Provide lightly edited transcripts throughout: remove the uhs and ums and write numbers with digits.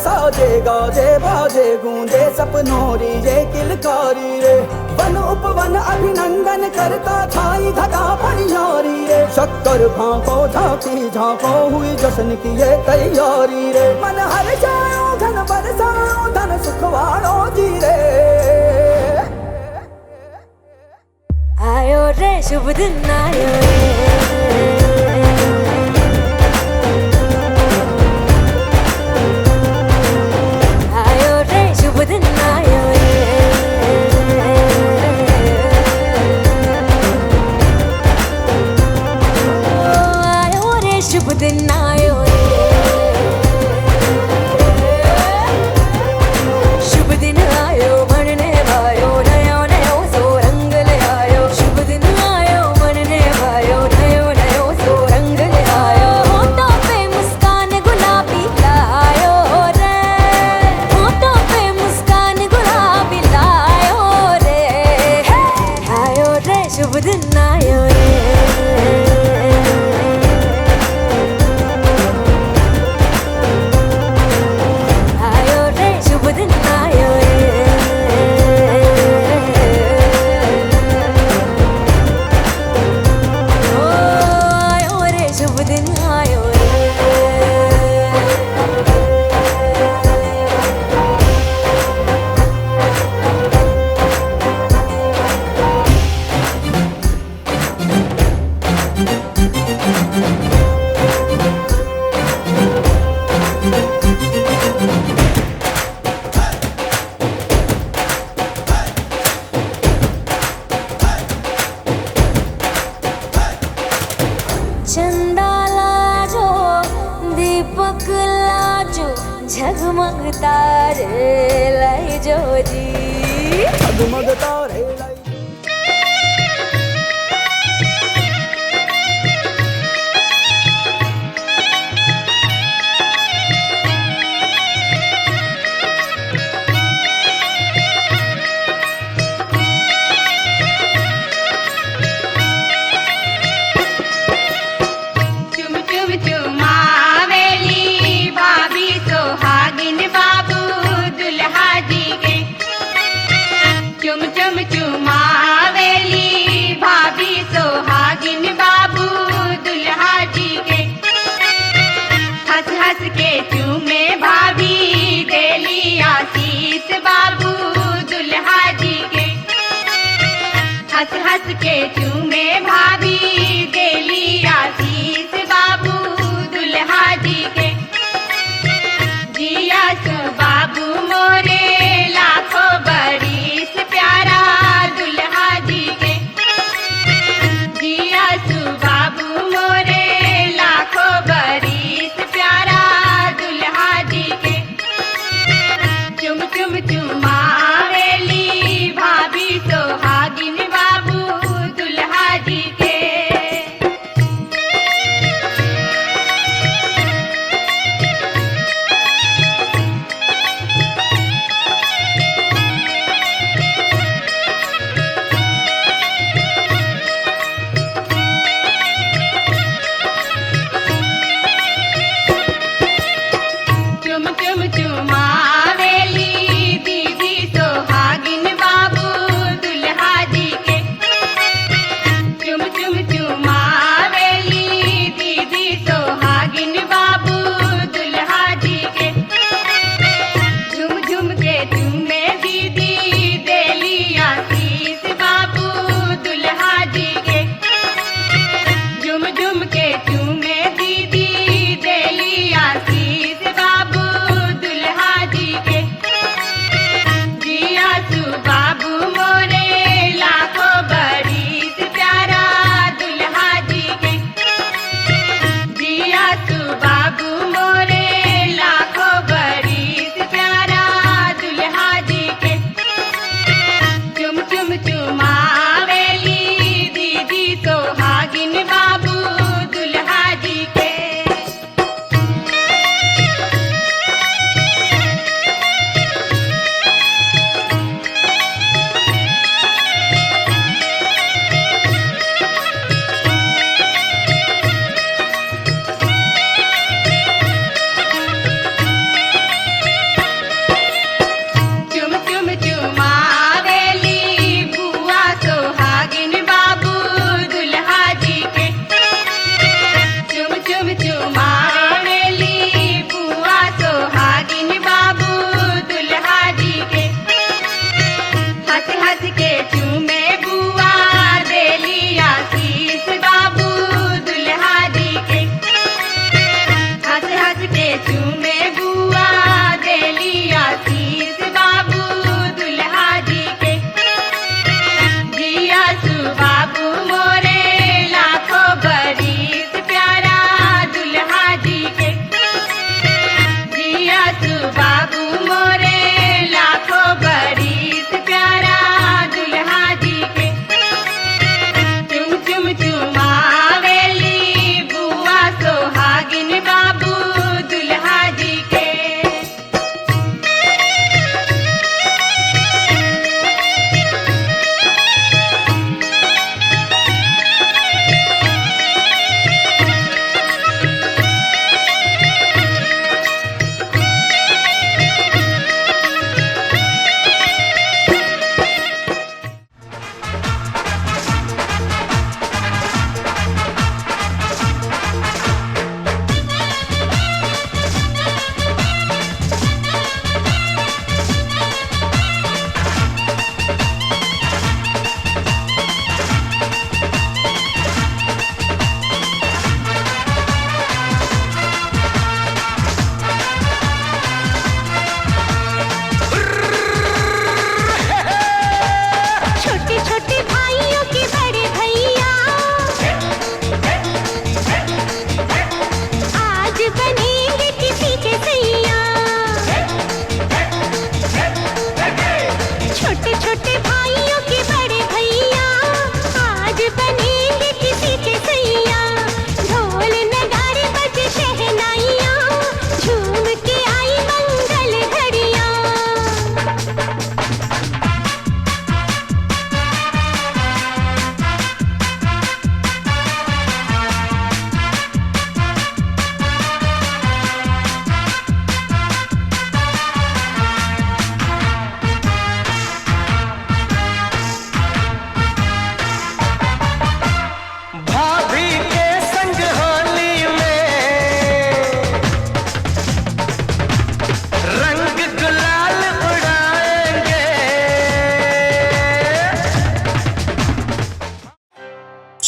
साजे गाजे बाजे गूंजे सपनों री ये किलकारी रे। वन उपवन अभिनंदन करता छाई घटा फनियारी रे। शक्कर भांको झांकी झांको हुई जश्न की ये तैयारी रे। मन हर जाओ धन बरसाओ धन सुखवाड़ो जी रे। आयो रे शुभ दिन आयो रे। शुभ दिन आयो शुभ दिन आयो बनने भायो नयो नयो सो रंग ले आयो। शुभ दिन आयो बनने भायो नयो नयो सो रंग ले आयो। होठों पे मुस्कान गुलाबी लायो रे। होठों पे मुस्कान गुलाबी लायो रे। आयो रे शुभ दिन आयो रे। चंदा लाजो दीपक लाजो झगमग तारे लाई जो जी। झगमग तारे लाई हंस के चूमे भाभी देली आशीष बाबू दुल्हा जी के। जिया सो बाबू मोरे लाखों बरिस प्यारा दुल्हा जी के। जिया सो बाबू मोरे लाखों बरिस प्यारा दुल्हा जी के। चुम चुम चुमावेली भाभी सोहागिन बाबू दुल्हा जी के। चुम चुम चुमावेली दीदी सोहागिन बाबू दुल्हा जी के। चुम चुम चुमावेली दीदी सोहागिन बाबू दुल्हा जी के। झुम झुम के चूमे दीदी देली आशीष बाबू दुल्हा जी के। झुम झुम के चूमे दीदी देली आशीष बाबू दुल्हा जी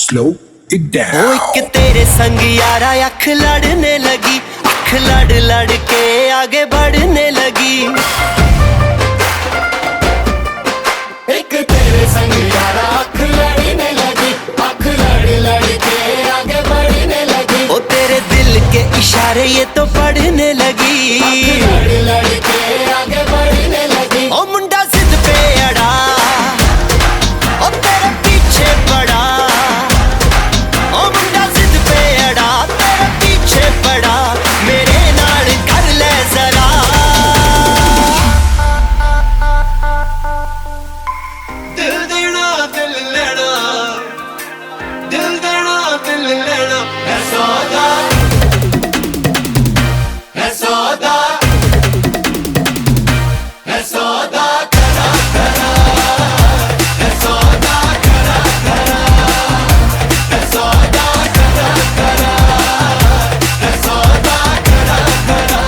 slow it down. ओ एक तेरे संग यारा अख लड़ने लगी, अख लड़ लड़ के आगे बढ़ने लगी। एक तेरे संग यारा अख लड़ने लगी, अख लड़ लड़ के आगे बढ़ने लगी। ओ तेरे दिल के इशारे ये तो पढ़ने लगी, अख लड़ लड़ के आगे बढ़ने लगी। ओ मुंडा जिद पे अड़ा, ओ तेरे पीछे पड़ा। ओ मुंडा जिद पे अड़ा, तेरे पीछे पड़ा। मेरे नाल कर ले जरा। दिल देना दिल लेना, दिल देना दिल लेना। है सौदा, है सौदा, है सौदा करा करा, है सौदा करा करा, है सौदा करा करा, है सौदा करा करा।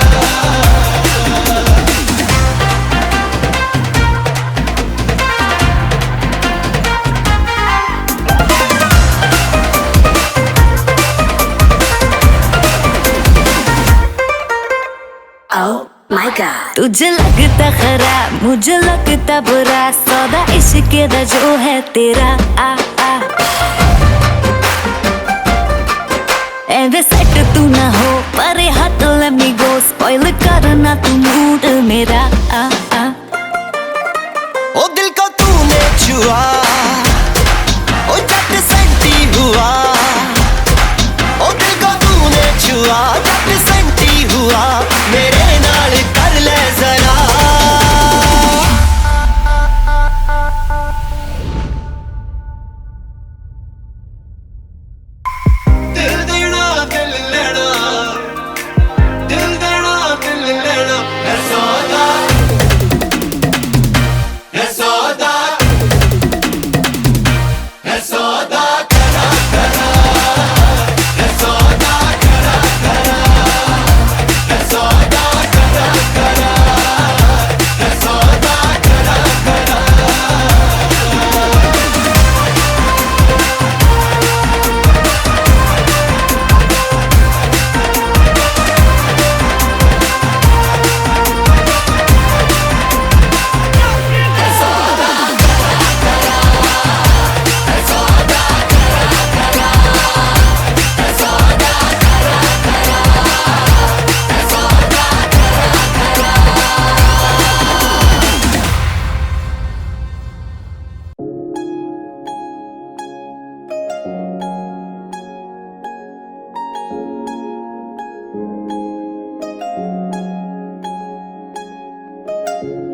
तुझे लगता खराब, मुझे लगता बुरा, सौदा इश्क दा जो है तेरा। आ आ एवे सेट तू ना हो, परे हट let me go, स्पॉइल करना तू मूड मेरा। आ आ ओ दिल को तूने छुआ, ओ झट सेंटी हुआ। ओ दिल को तूने छुआ, झट सेंटी हुआ। मेरे नाल कर ले जरा। दिल देना दिल लेना, दिल देना दिल लेना। है सौदा, है सौदा, है सौदा करा करा, है सौदा करा करा, है सौदा करा करा, है सौदा करा करा।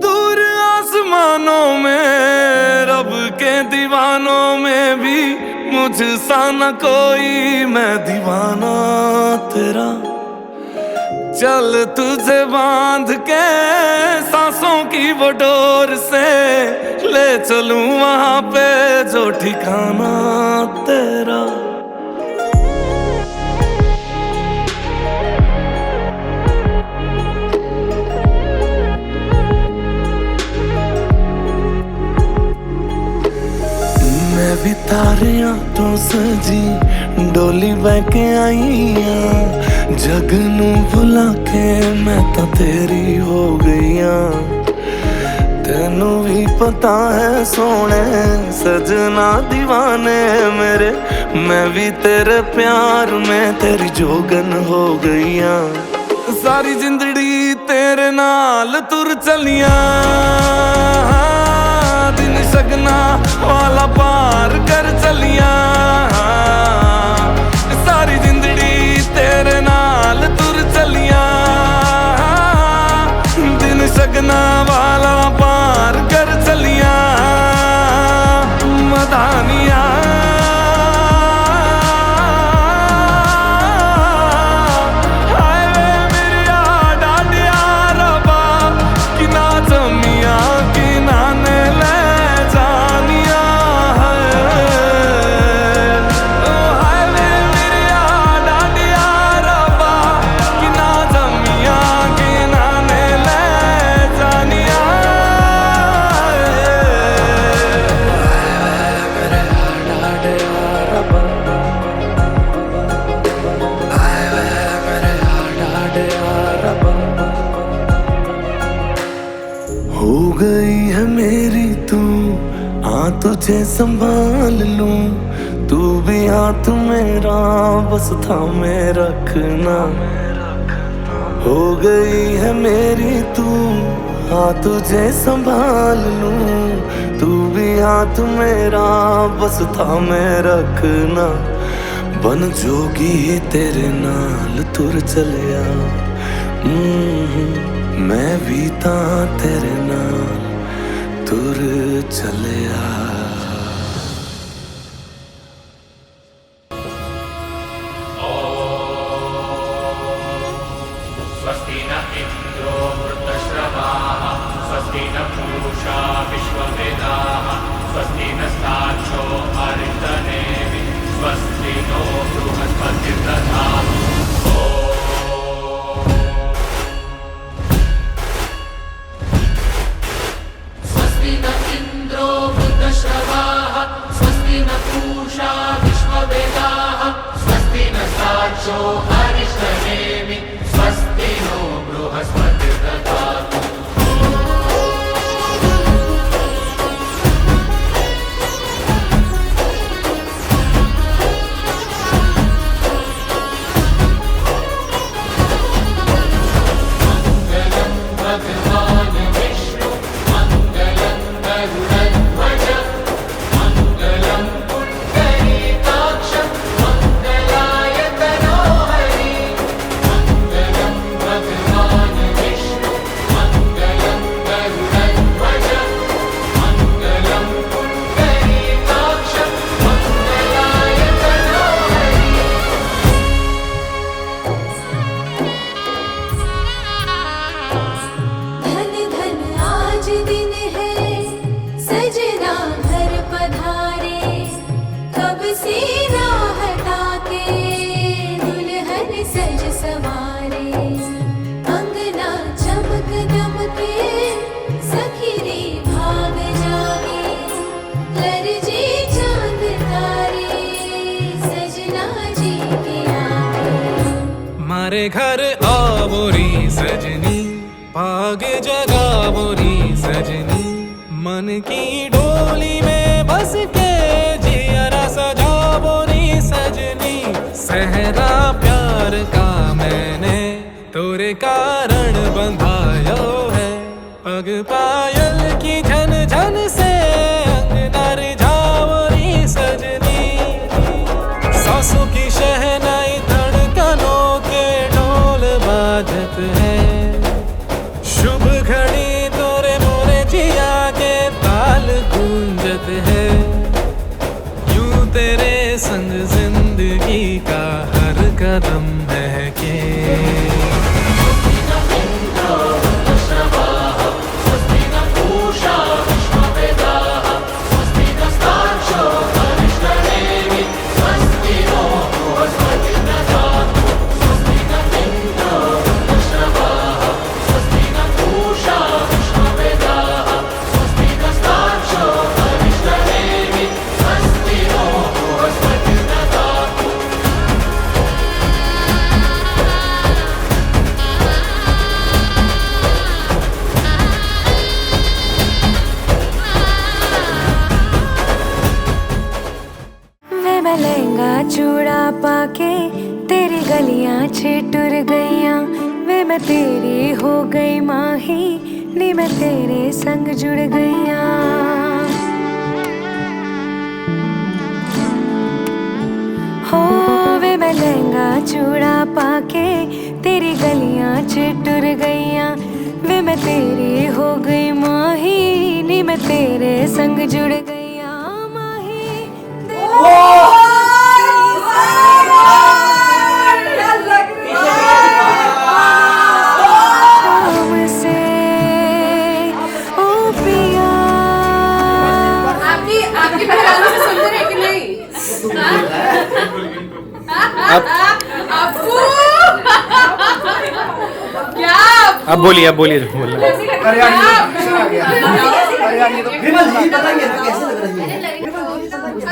दूर आसमानों में रब के दीवानों में भी मुझसा न कोई, मैं दीवाना तेरा। चल तुझे बांध के सांसों की वो डोर से, ले चलूं वहां पे जो ठिकाना तेरा। मैं भी तारियां तो सजी डोली बह के आई हाँ। जग नू भुला के मैं तो तेरी हो गई हाँ। तेनू भी पता है सोने सजना दीवाने मेरे, मैं भी तेरे प्यार में तेरी जोगन हो गई हाँ। सारी जिंदड़ी तेरे नाल तुर चलिया, दिन सगना वाला पार कर चलिया। सारी जिंदड़ी तेरे नाल तुर चलिया, दिन सगना वाला पार कर चलिया। मदानिया जानिया हाँ तुझे संभाल लूं, तू भी हाथ मेरा बस थामे रखना। हो गई है मेरी तू, हाँ तुझे संभाल लूं, तू भी हाथ मेरा बस थामे रखना। बन जोगी तेरे नाल तुर चलिया, मैं भी तां तेरे नाल तुर चलिया। स्वस्ति न इन्द्रो वृद्धश्रवाः स्वस्ति न पूषा विश्ववेदाः स्वस्ति नस्तार्क्ष्यो अरिष्टनेमिः स्वस्ति नो बृहस्पतिर्दधातु। स्वस्ति न इन्द्रो वृद्धश्रवाः स्वस्ति न पूषा विश्ववेदाः स्वस्ति नस्तार्क्ष्यो अरिष्टनेमिः स्वस्ति नो बृहस्पतिर्दधातु। भगवान् विष्णु मङ्गलं गरुडध्वज मङ्गलं पुण्डरीकाक्ष मङ्गलाय तनोहरि। मङ्गलं भगवान् विष्णु मङ्गलं गरुडध्वज मङ्गलं पुण्डरीकाक्ष मङ्गलाय तनोहरि। धन धन आज दिन है सजना घर पधारे, कब से राहता के दुल्हन सज सवारे। अंगना चमक दमके सखी रे भाग जागे, लरजे चांद तारे सजना जी के आगे। मारे घर आवोरी सजनी, भाग जगावोरी सजनी, मन की डोली में बस के जियरा सजावोरी सजनी। सहरा प्यार का मैंने तोरे कारण बंधायो है, पग पायल की झन झन से अंगना रिझावोरी सजनी। सासों की शहनाई धड़कनों के ढोल बाजत है, शुभ घड़ी तोरे मोरे जिया के ताल गूंजत है। यूं तेरे संग जिंदगी का हर कदम बहके। स्वस्ति न पूषा विश्ववेदाः स्वस्ति नस्तार्क्ष्यो अरिष्टनेमिः स्वस्ति नो बृहस्पतिर्दधातु। स्वस्ति न इन्द्रो वृद्धश्रवाः स्वस्ति न पूषा विश्ववेदाः स्वस्ति नस्तार्क्ष्यो अरिष्टनेमिः स्वस्ति नो बृहस्पतिर्दधातु। वे मैं लहंगा चूड़ा पाके तेरी गलियां छिटुर गईयां। वे मैं तेरी हो गई माही, नी मैं तेरे संग जुड़ गईयां। हो वे मैं लहंगा चूड़ा पाके तेरी गलियां छिटुर गईयां। वे मैं तेरी हो गई माही, नी मैं तेरे संग जुड़ गईयां। माही शाम से ओ पिया। आपकी पहचान से सुंदर है कि नहीं? आपको क्या अब बोलिए बोलिए।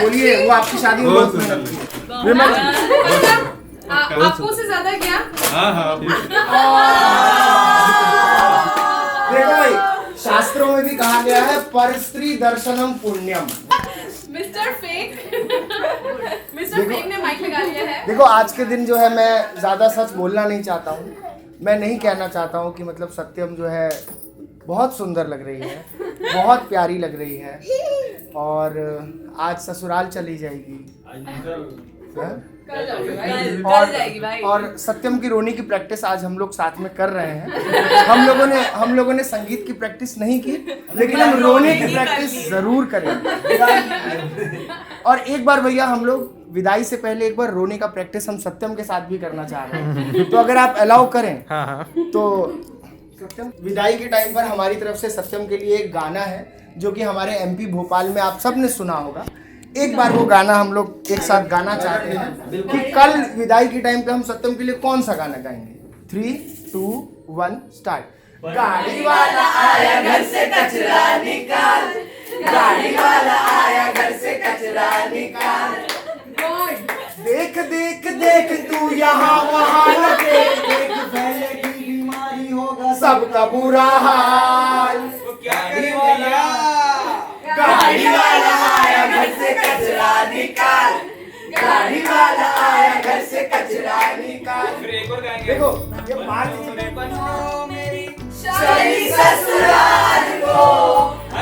बोलिए, वो आपकी शादी में बहुत आपको से ज्यादा क्या? देखो भाई, शास्त्रों में भी कहा गया है पर स्त्री दर्शनम पुण्यम। मिस्टर फेक ने माइक लगा लिया है। देखो आज के दिन जो है मैं ज़्यादा सच बोलना नहीं चाहता हूँ, मैं नहीं कहना चाहता हूँ कि मतलब सत्यम जो है बहुत सुंदर लग रही है, बहुत प्यारी लग रही है और आज ससुराल चली जाएगी। और सत्यम की रोने की प्रैक्टिस आज हम लोग साथ में कर रहे हैं। हम लोगों ने संगीत की प्रैक्टिस नहीं की, लेकिन हम रोने की प्रैक्टिस जरूर करेंगे। और एक बार भैया हम लोग विदाई से पहले एक बार रोने का प्रैक्टिस हम सत्यम के साथ भी करना चाह रहे हैं, तो अगर आप अलाउ करें तो सत्यम विदाई के टाइम पर हमारी तरफ से सत्यम के लिए एक गाना है जो कि हमारे MP भोपाल में आप सब ने सुना होगा। एक बार वो गाना हम लोग एक साथ गाना चाहते हैं कि कल विदाई के टाइम पे हम सत्यम के लिए कौन सा गाना गाएंगे। 3, 2, 1 स्टार्ट। गाड़ी वाला आया घर से कचरा निकाल, गाड़ी वाला आया घर से कचरा निकाल, देख देख देख तू यहाँ वहाँ न देख, फैलेगी बीमारी होगा सबका बुरा हाल। गाड़ी वाला आया घर से कचरा निकाल, गाड़ी वाला आया घर से कचरा निकाल। देखो ये बात मेरी चली ससुराल को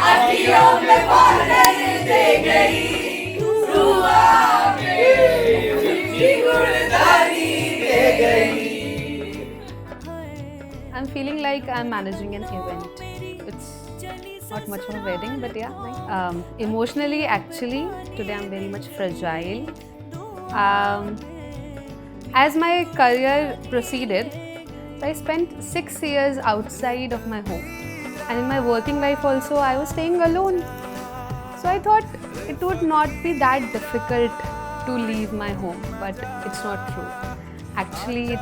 अखियों में बांधने दे गई, I'm feeling like I'm managing an event. It's not much of a wedding, but yeah. Emotionally, actually, today I'm very much fragile. As my career proceeded, I spent 6 years outside of my home. And in my working life also, I was staying alone. So I thought it would not be that difficult to leave my home, but it's not true. Actually,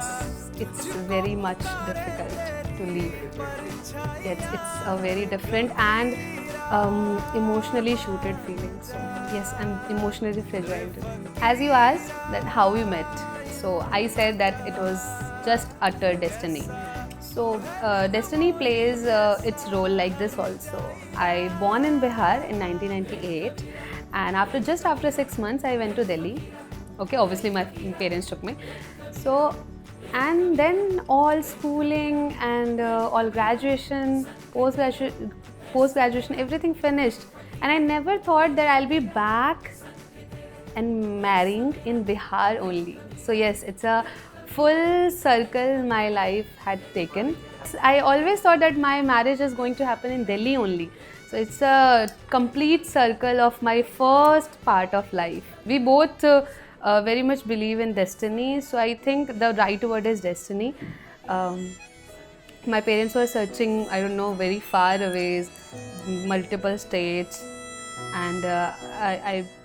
it's very much difficult to leave. It's a very different and emotionally shooted feeling. So yes, I'm emotionally fragile today. As you asked that how we met, so I said that it was just utter destiny. So destiny plays its role like this also. I born in Bihar in 1998, and after 6 months I went to Delhi. Okay, obviously my parents took me. So and then all schooling and all graduation, post-graduation, everything finished, and I never thought that I'll be back and marrying in Bihar only. So yes, it's a full circle my life had taken. I always thought that my marriage is going to happen in Delhi only. So it's a complete circle of my first part of life. We both very much believe in destiny. So I think the right word is destiny. My parents were searching, I don't know, very far away, multiple states, and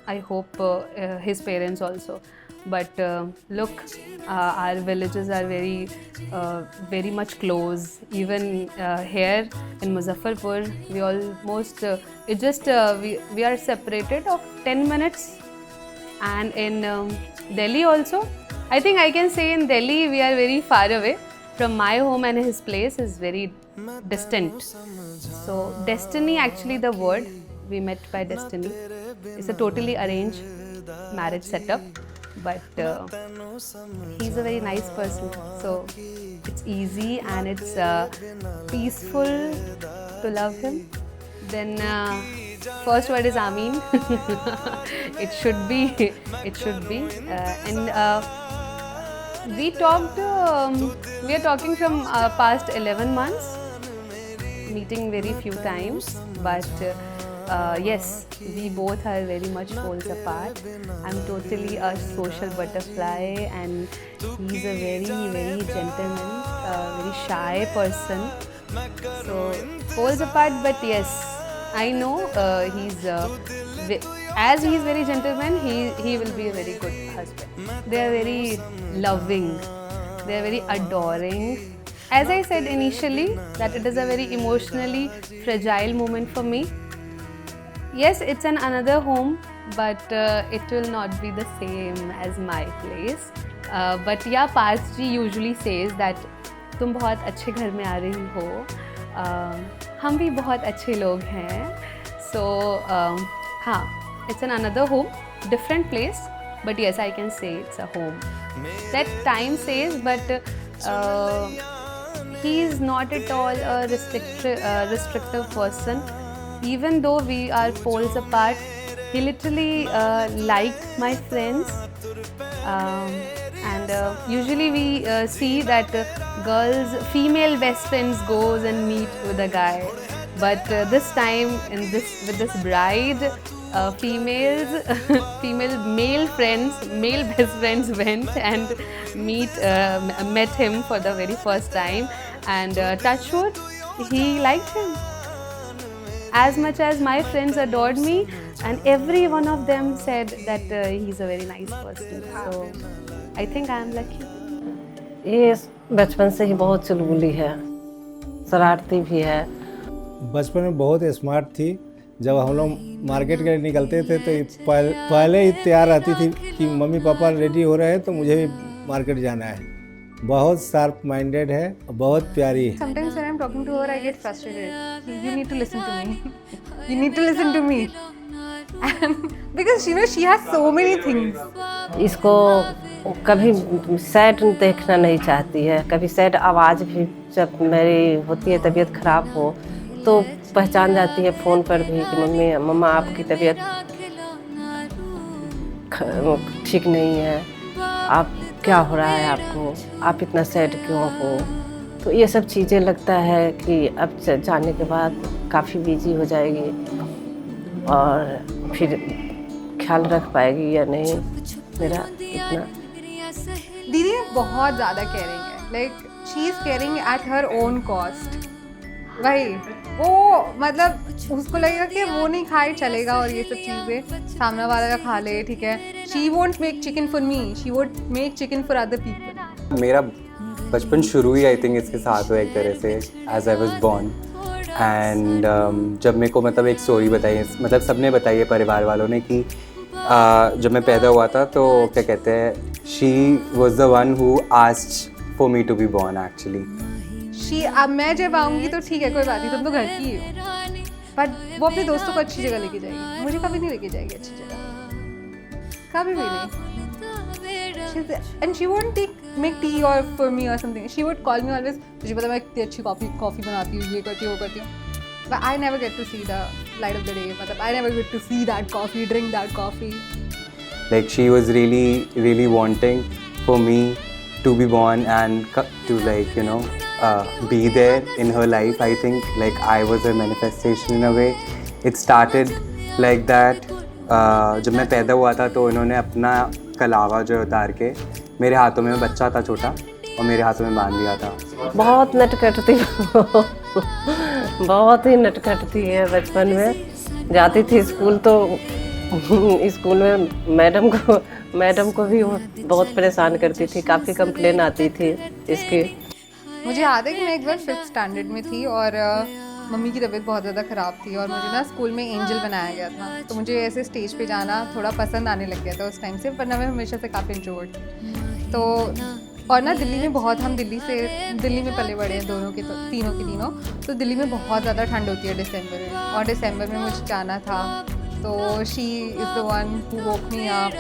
I hope his parents also. But look, our villages are very much close. Even here in Muzaffarpur, we almost we are separated of 10 minutes. And in Delhi also, I think I can say in Delhi we are very far away from my home, and his place is very distant. So destiny, actually the word, we met by destiny. It's a totally arranged marriage setup. But he's a very nice person, so it's easy and it's peaceful to love him. Then first word is Amin. It should be. And we talked. We are talking from past 11 months, meeting very few times, but. Yes, we both are very much poles apart. I'm totally a social butterfly, and he's a very gentleman, very shy person. So poles apart, but yes, I know as he's very gentleman, he will be a very good husband. They are very loving. They are very adoring. As I said initially, that it is a very emotionally fragile moment for me. Yes, it's another home, but it will not be the same as my place. But yeah, Parth ji usually says that तुम बहुत अच्छे घर में आ रही हो, हम भी बहुत अच्छे लोग हैं. So हाँ, it's an another home, different place, but yes, I can say it's a home. That time says, but he is not at all a restrictive person. Even though we are poles apart, he literally liked my friends. And usually we see that girls, female best friends goes and meet with a guy. But this time with this bride, male best friends went and met him for the very first time, and touch wood, he liked him as much as my friends adored me, and every one of them said that he's a very nice person. So I think I am lucky. ये बचपन से ही बहुत चुलबुली है, शरारती भी है। बचपन में बहुत स्मार्ट थी। जब हम लोग मार्केट के लिए निकलते थे तो पहले ही तैयार रहती थी कि मम्मी पापा रेडी हो रहे हैं तो मुझे भी मार्केट जाना है। बहुत शार्प माइंडेड है, बहुत प्यारी है। Sometimes when I'm talking to her, I get frustrated. You need to listen to me. You need to listen to me. And because she has so many things. इसको कभी sad देखना नहीं चाहती है। कभी सैड आवाज़ भी जब मेरी होती है, तबीयत ख़राब हो तो पहचान जाती है फ़ोन पर भी कि मम्मा आपकी तबीयत ठीक नहीं है, आप क्या हो रहा है आपको, आप इतना सैड क्यों हो। तो ये सब चीज़ें लगता है कि अब जाने के बाद काफ़ी बिजी हो जाएगी और फिर ख्याल रख पाएगी या नहीं मेरा इतना। दीदी बहुत ज़्यादा केयरिंग है, like she is caring at her own cost. वही वो मतलब उसको लगेगा कि वो नहीं खाए चलेगा और ये सब चीज़ें सामने वाला का खा ले, ठीक है। She won't make chicken for me, she won't make chicken for other people. मेरा बचपन शुरू ही आई थिंक इसके साथ हुआ एक तरह से, as I was born. And जब मेरे को मतलब एक स्टोरी बताई, मतलब सबने बताई है परिवार वालों ने कि जब मैं पैदा हुआ था तो क्या कहते हैं, she was the one who asked for me to be born actually. अब मैं जब आऊँगी तो ठीक है, कोई बात नहीं, तुम तो घर की हो, बट वो अपने दोस्तों को अच्छी जगह लेके जाएगी, मुझे कभी नहीं लेके जाएगी अच्छी जगह, कभी भी नहीं। And she won't make tea or for me or something. She would call me always. तुझे पता मैं कितनी अच्छी कॉफ़ी बनाती हूँ, ये करती हूँ, वो करती हूँ। But I never get to see the light of the day. मतलब I never get to see that coffee, drink that coffee. Like she was really wanting for me to be born and to like be there in her life. I think like I was her manifestation in a way. It started like that. जब मैं पैदा हुआ था तो इन्होंने अपना कलावा जो उतार के मेरे हाथों में, बच्चा था छोटा, और मेरे हाथों में बांध दिया था। बहुत नटखट थी बहुत ही नटखट थी है। बचपन में जाती थी स्कूल तो स्कूल में मैडम को भी बहुत परेशान करती थी, काफ़ी कंप्लेन आती थी इसकी। मुझे याद है कि मैं एक बार 5th स्टैंडर्ड में थी और मम्मी की तबीयत बहुत ज़्यादा ख़राब थी और मुझे ना स्कूल में एंजल बनाया गया था, तो मुझे ऐसे स्टेज पे जाना थोड़ा पसंद आने लग गया था उस टाइम से, वरना मैं हमेशा से काफ़ी इंट्रोवर्ट थी। तो और ना दिल्ली में बहुत, हम दिल्ली में पले बड़े हैं दोनों के, तो तीनों, तो दिल्ली में बहुत ज़्यादा ठंड होती है दिसंबर में, और दिसंबर में मुझे जाना था। तो she is the one who woke me up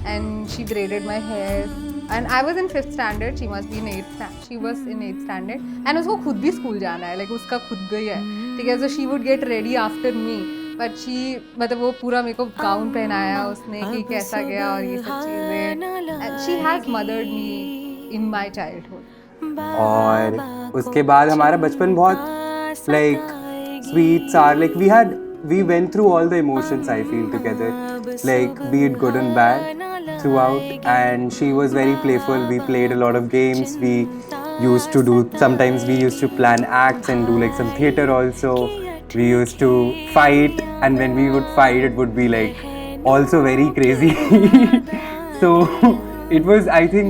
and she braided my hair and I was in 5th standard, she must be in 8th, she was in 8th standard and उसको खुद भी स्कूल जाना है, like उसका खुद गई है, ठीक है। So she would get ready after me, but she मतलब वो पूरा मेरे को गाउन पहनाया उसने कि कैसा गया और ये सब चीज़ें। She has mothered me in my childhood. और उसके बाद हमारा बचपन बहुत like sweet sour, like we went through all the emotions, I feel, together, like be it good and bad throughout. And she was very playful. We played a lot of games. We used to do, sometimes we used to plan acts and do like some theater also. We used to fight, and when we would fight it would be like also very crazy. So it was, I think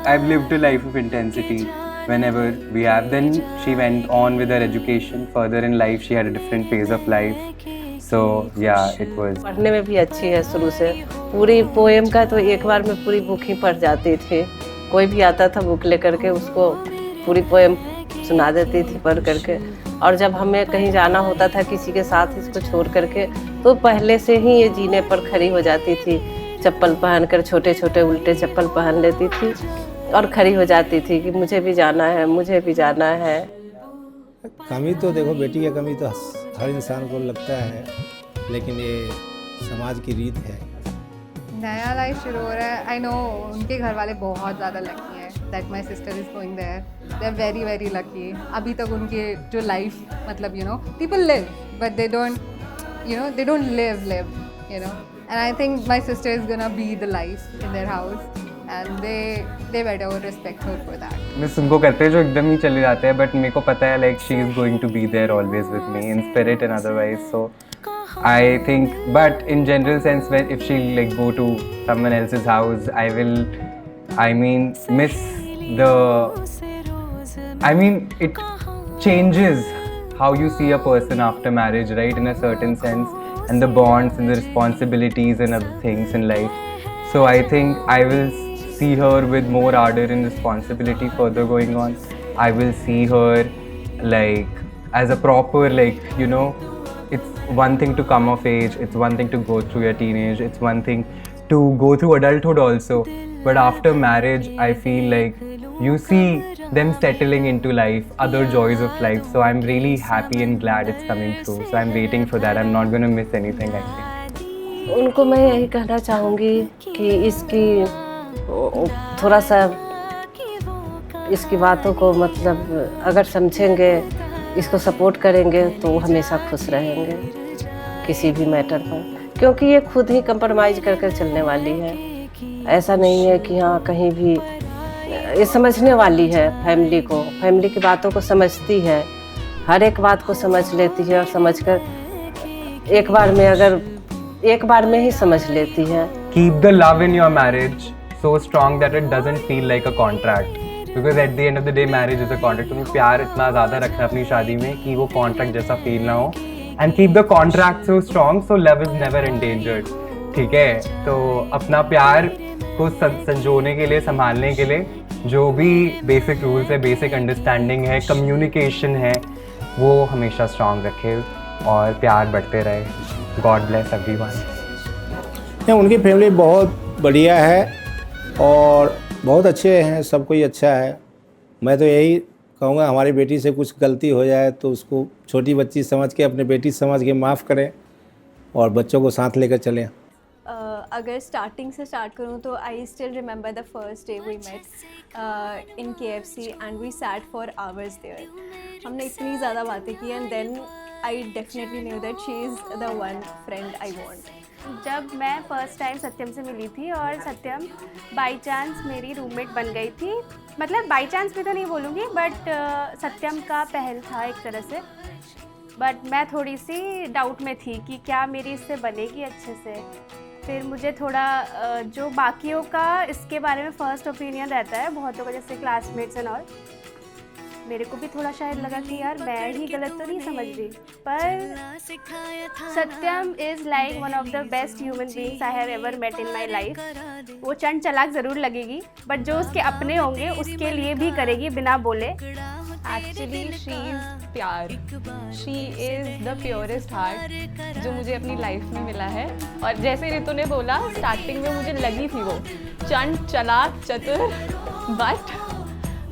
I've lived a life of intensity whenever we have. Then she went on with her education. Further in life she had a different phase of life. So yeah, it was. पढ़ने में भी अच्छी है शुरू से। पूरी poem का तो एक बार में पूरी बुक ही पढ़ जाती थी। कोई भी आता था बुक लेकर के उसको पूरी पोएम सुना देती थी पढ़ करके। और जब हमें कहीं जाना होता था किसी के साथ इसको छोड़ करके, तो पहले से ही ये जीने पर खड़ी हो जाती थी। चप्पल पहनकर, छोटे छोटे उल्टे चप्पल पहन लेती थी और खड़ी हो जाती थी कि मुझे भी जाना है, मुझे भी जाना है। कमी तो देखो, बेटी की कमी तो हर इंसान को लगता है, लेकिन ये समाज की रीत है। नया लाइफ शुरू हो रहा है। आई नो उनके घर वाले बहुत ज़्यादा लकी हैं that my sister is going there. They are very very lucky. अभी तक उनके जो लाइफ, मतलब you know people live but they don't live you know. And I think my sister is gonna be the life in their house and they better respect her for that. Miss उनको कहते हैं जो एकदम ही चले जाते हैं, but मेरे को पता है like she is going to be there always with me in spirit and otherwise. So I think, but in general sense, when if she like go to someone else's house, I mean, miss the, I mean, it changes how you see a person after marriage, right? In a certain sense, and the bonds and the responsibilities and other things in life. So I think I will see her with more ardor and responsibility further going on. I will see her like as a proper, like, you know, it's one thing to come of age, it's one thing to go through your teenage, it's one thing to go through adulthood also, but after marriage I feel like you see them settling into life, other joys of life. So I'm really happy and glad it's coming through. So I'm waiting for that. I'm not going to miss anything, I think. उनको मैं यही कहना चाहूँगी कि इसकी थोड़ा सा इसकी बातों को मतलब अगर समझेंगे, इसको सपोर्ट करेंगे तो वो हमेशा खुश रहेंगे किसी भी मैटर पर, क्योंकि ये खुद ही कंप्रोमाइज़ कर चलने वाली है। ऐसा नहीं है कि हाँ कहीं भी, ये समझने वाली है फैमिली को, फैमिली की बातों को समझती है, हर एक बात को समझ लेती है और समझकर एक बार में ही समझ लेती है। Keep the love in your marriage so strong that it doesn't feel like a contract. Because at the end of the day, marriage is a contract. तुम्हें प्यार इतना ज़्यादा रखना अपनी शादी में कि वो कॉन्ट्रैक्ट जैसा फील ना हो। And keep the contract so strong so love is never endangered. ठीक है, तो अपना प्यार को संजोने के लिए, संभालने के लिए जो भी बेसिक रूल्स है, बेसिक अंडरस्टैंडिंग है, कम्युनिकेशन है, वो हमेशा स्ट्रांग रखे और प्यार बढ़ते रहे। God bless everyone. उनकी फैमिली बहुत बढ़िया है और बहुत अच्छे हैं, सब कोई अच्छा है। मैं तो यही कहूँगा हमारी बेटी से कुछ गलती हो जाए तो उसको छोटी बच्ची समझ के, अपने बेटी समझ के माफ़ करें और बच्चों को साथ लेकर चलें। अगर स्टार्टिंग से स्टार्ट करूँ तो I still remember the first day we met in KFC and we sat for hours there. हमने इतनी ज़्यादा बातें की and then I definitely knew that she is the one friend I want. जब मैं फ़र्स्ट टाइम सत्यम से मिली थी और सत्यम बाई चांस मेरी रूममेट बन गई थी, मतलब बाई चांस भी तो नहीं बोलूँगी, बट सत्यम का पहल था एक तरह से। बट मैं थोड़ी सी डाउट में थी कि क्या मेरी इससे बनेगी अच्छे से। फिर मुझे थोड़ा जो बाकियों का इसके बारे में फ़र्स्ट ओपिनियन रहता है बहुतों का, जैसे क्लासमेट्स एंड ऑल, मेरे को भी थोड़ा शायद लगा कि यार मैं ही गलत तो नहीं समझ रही। पर Satyam is like one of the best human beings I have ever met in my life. वो चंड चलाक ज़रूर लगेगी बट जो उसके अपने होंगे उसके लिए भी करेगी बिना बोले। एक्चुअली शी इज़ प्यार, she is the purest heart जो मुझे अपनी लाइफ में मिला है। और जैसे रितु ने बोला, स्टार्टिंग में मुझे लगी थी वो चंड चलाक चतुर, बट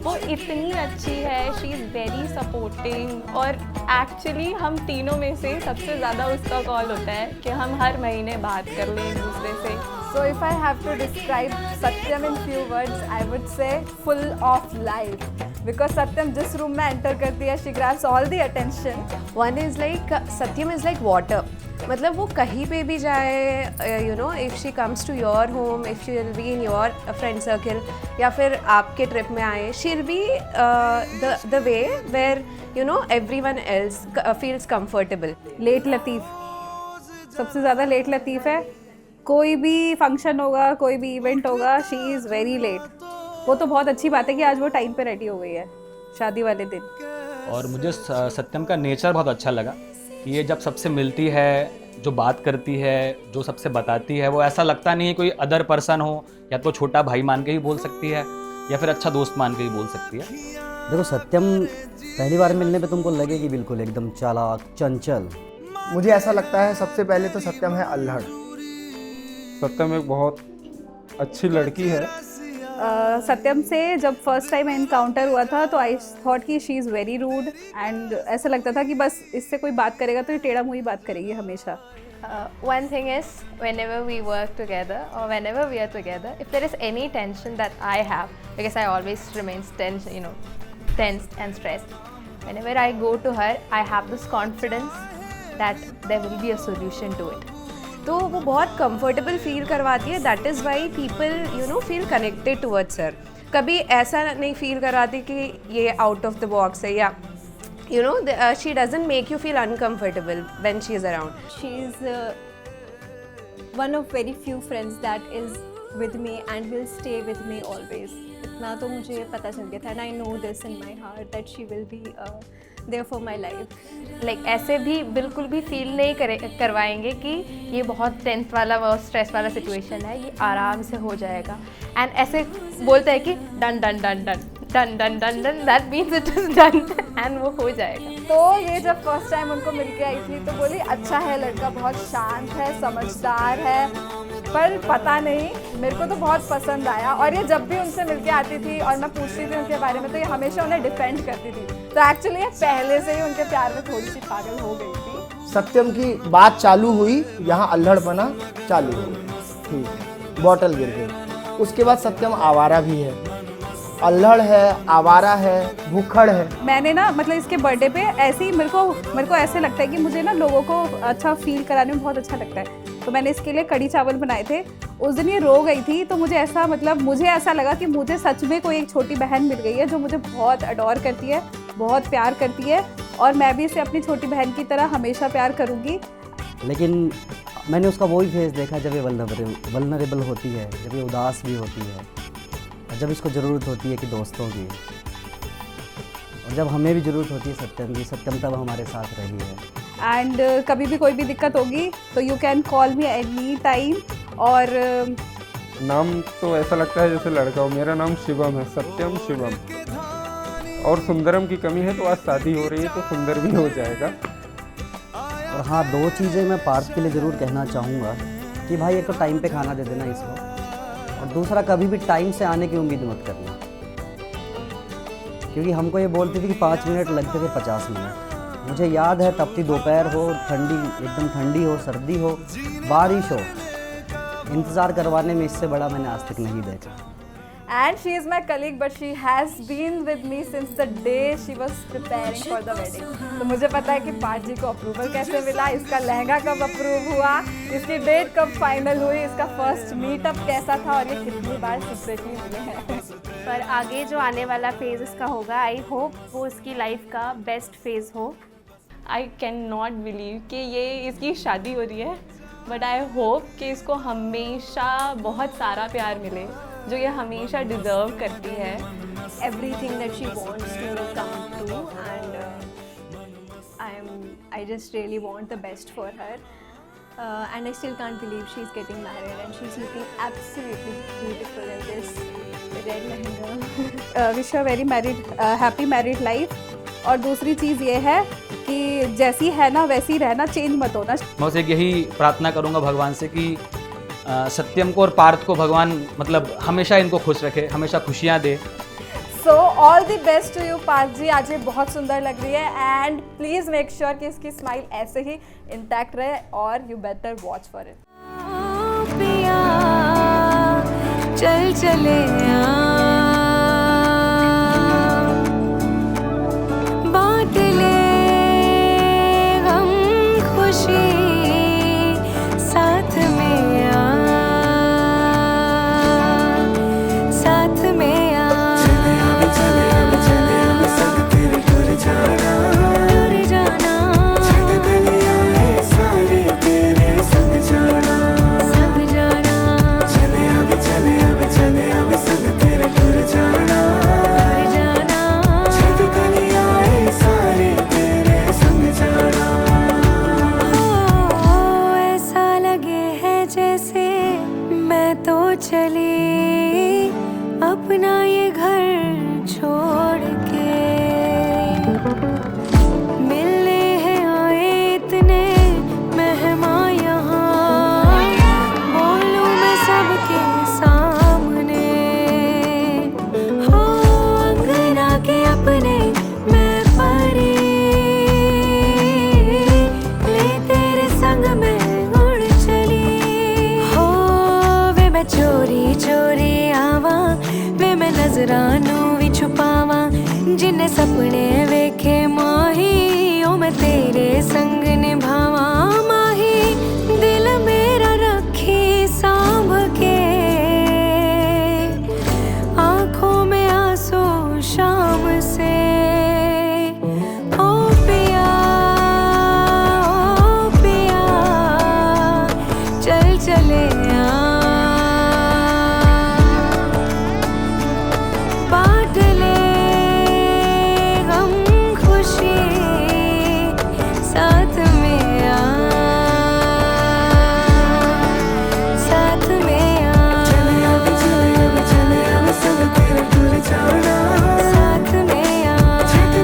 वो इतनी अच्छी है, शी इज़ वेरी सपोर्टिंग। और एक्चुअली हम तीनों में से सबसे ज़्यादा उसका कॉल होता है कि हम हर महीने बात कर लें एक दूसरे से। So if I have to describe Satyam in few words, I would say full of life. Because Satyam जिस रूम में enter करती है, she grabs all the attention. One is like Satyam is like water. मतलब वो कहीं पे भी जाए, you know, if she comes to your home, if she will be in your friend circle, या फिर आपके ट्रिप में आए, she'll be the way where you know everyone else feels comfortable. Late लतीफ़, सबसे ज़्यादा लेट लतीफ़ है। कोई भी फंक्शन होगा, कोई भी इवेंट होगा, शी इज़ वेरी लेट। वो तो बहुत अच्छी बात है कि आज वो टाइम पे रेडी हो गई है शादी वाले दिन। और मुझे सत्यम का नेचर बहुत अच्छा लगा कि ये जब सबसे मिलती है, जो बात करती है, जो सबसे बताती है, वो ऐसा लगता नहीं है कोई अदर पर्सन हो, या तो छोटा भाई मान के ही बोल सकती है या फिर अच्छा दोस्त मान के ही बोल सकती है। देखो सत्यम पहली बार मिलने पे तुमको लगेगी बिल्कुल एकदम चालाक चंचल। मुझे ऐसा लगता है सबसे पहले तो सत्यम है अल्हड़। सत्यम एक बहुत अच्छी लड़की है। सत्यम से जब फर्स्ट टाइम एनकाउंटर हुआ था तो आई थॉट कि she is very rude and ऐसा लगता था कि बस इससे कोई बात करेगा तो ये टेढ़ा मुँही बात करेगी हमेशा। One thing is, whenever we work together or whenever we are together, if there is any tension that I have, because I always remain tense, tensed and stressed, whenever I go to her, I have this confidence that there will be a solution to it. तो वो बहुत comfortable feel करवाती है, that is why people feel connected towards हर। कभी ऐसा नहीं feel कराती कि ये आउट ऑफ द बॉक्स है या she doesn't make you feel uncomfortable when she is around. She is one of very few friends that is with me and will stay with me always. इतना तो मुझे पता चल गया था and I know this in my heart that she will be there for my life. Like ऐसे भी बिल्कुल भी फील नहीं करवाएंगे कि ये बहुत टेंस वाला व स्ट्रेस वाला सिचुएशन है, ये आराम से हो जाएगा। एंड ऐसे बोलते हैं कि done done done done done done done done, that means it is done and वो हो जाएगा। तो ये जब फर्स्ट टाइम उनको मिलके आई थी तो बोली अच्छा है लड़का, बहुत शांत है, समझदार है, पर पता नहीं मेरे को तो बहुत पसंद आया। और ये जब भी उनसे मिलके आती थी और मैं पूछती थी उनके बारे में तो ये हमेशा उन्हें डिफेंड करती थी। तो एक्चुअली ये पहले से ही उनके प्यार में थोड़ी सी पागल हो गई थी। सत्यम की बात चालू हुई, यहाँ अल्हड़ बना चालू हुई, ठीक है, बॉटल गिर गई। उसके बाद सत्यम आवारा भी है, अल्हड़ है, आवारा है, भूखड़ है। मैंने ना मतलब इसके बर्थडे पे ऐसे ही मेरे को ऐसे लगता है कि मुझे ना लोगों को अच्छा फील कराने में बहुत अच्छा लगता है, तो मैंने इसके लिए कड़ी चावल बनाए थे। उस दिन ये रो गई थी तो मुझे ऐसा लगा कि मुझे सच में कोई एक छोटी बहन मिल गई है जो मुझे बहुत अडोर करती है, बहुत प्यार करती है, और मैं भी इसे अपनी छोटी बहन की तरह हमेशा प्यार करूँगी। लेकिन मैंने उसका वही फेस देखा जब ये वल्नरेबल होती है, जब ये उदास भी होती है, और जब इसको ज़रूरत होती है कि दोस्तों की, और जब हमें भी ज़रूरत होती है सत्यम की। सत्यम तब हमारे साथ रही है। एंड कभी भी कोई भी दिक्कत होगी तो you can call me any time. और नाम तो ऐसा लगता है जैसे लड़का हो। मेरा नाम शिवम है, सत्यम शिवम। और सुंदरम की कमी है तो आज शादी हो रही है तो सुंदर भी हो जाएगा। और हाँ, दो चीज़ें मैं पार्थ के लिए ज़रूर कहना चाहूँगा कि भाई एक तो टाइम पे खाना दे देना इसको, और दूसरा कभी भी टाइम से आने की उम्मीद मत करना, क्योंकि हमको ये बोलती थी कि 5 मिनट लगते थे 50 मिनट। मुझे याद है तपती दोपहर हो, एकदम ठंडी हो, सर्दी हो, बारिश हो, इंतज़ार करवाने में इससे बड़ा मैंने आज तक नहीं देखा। And she is my colleague, but she has been with me since the day she was preparing for the wedding. तो मुझे पता है कि पार्थ जी को अप्रूवल कैसे मिला, इसका लहंगा कब अप्रूव हुआ, इसकी डेट कब फाइनल हुई, इसका फर्स्ट मीटअप कैसा था, और ये कितनी बार सीक्रेटली मिले हैं। पर आगे जो आने वाला फेज़ इसका होगा, आई होप वो इसकी लाइफ का बेस्ट फेज़ हो। आई कैन नॉट बिलीव कि ये इसकी शादी हो रही है, बट आई होप कि इसको हमेशा बहुत सारा प्यार मिले जो ये हमेशा डिज़र्व करती है। Everything that she wants to come true, and I just really want the best for her, and I still can't believe she's getting married and she's looking absolutely beautiful in this red lehenga. Wish her very happy married life. और दूसरी चीज़ ये है कि जैसी है ना वैसी रहना, चेंज मत होना। मैं उसे यही प्रार्थना करूँगा भगवान से कि सत्यम को और पार्थ को भगवान मतलब हमेशा इनको खुश रखे, हमेशा खुशियाँ दे। So all the best to you Parth ji, आज ये बहुत सुंदर लग रही है, एंड प्लीज़ मेक श्योर कि इसकी स्माइल ऐसे ही इंटैक्ट रहे, और you better watch for it. चल चले बांट ले गम खुशी साथ में आ, साथ में आ। दूर जाना संग जाना, संग निभावा माही दिल मेरा रखी सांभ के आंखों में आंसू शाम से ओ पिया चल चले बांट ले गम खुशी साथ में साथ में चले अब सब तेरे दूर जाना साथ में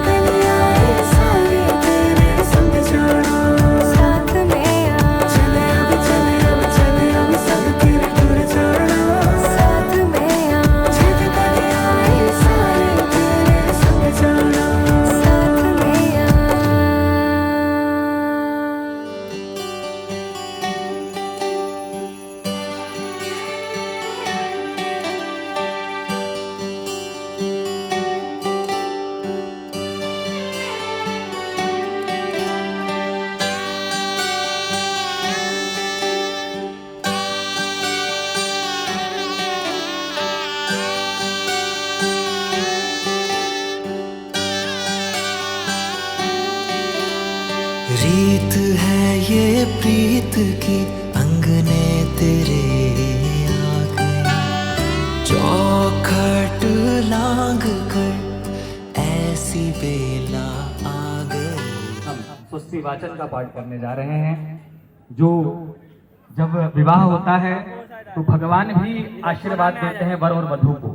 गलियां सारी तेरे संग जाना साथ में चले अब सब तेरे दूर जाना साथ में गलियां सारी तेरे संग जाना साथ में रीत है ये प्रीत की अंगने तेरे आ गई चौखट लांग कर ऐसी बेला आ गई। हम स्वस्ति वाचन का पाठ करने जा रहे हैं। जो जब विवाह होता है तो भगवान भी आशीर्वाद देते हैं वर और वधू को,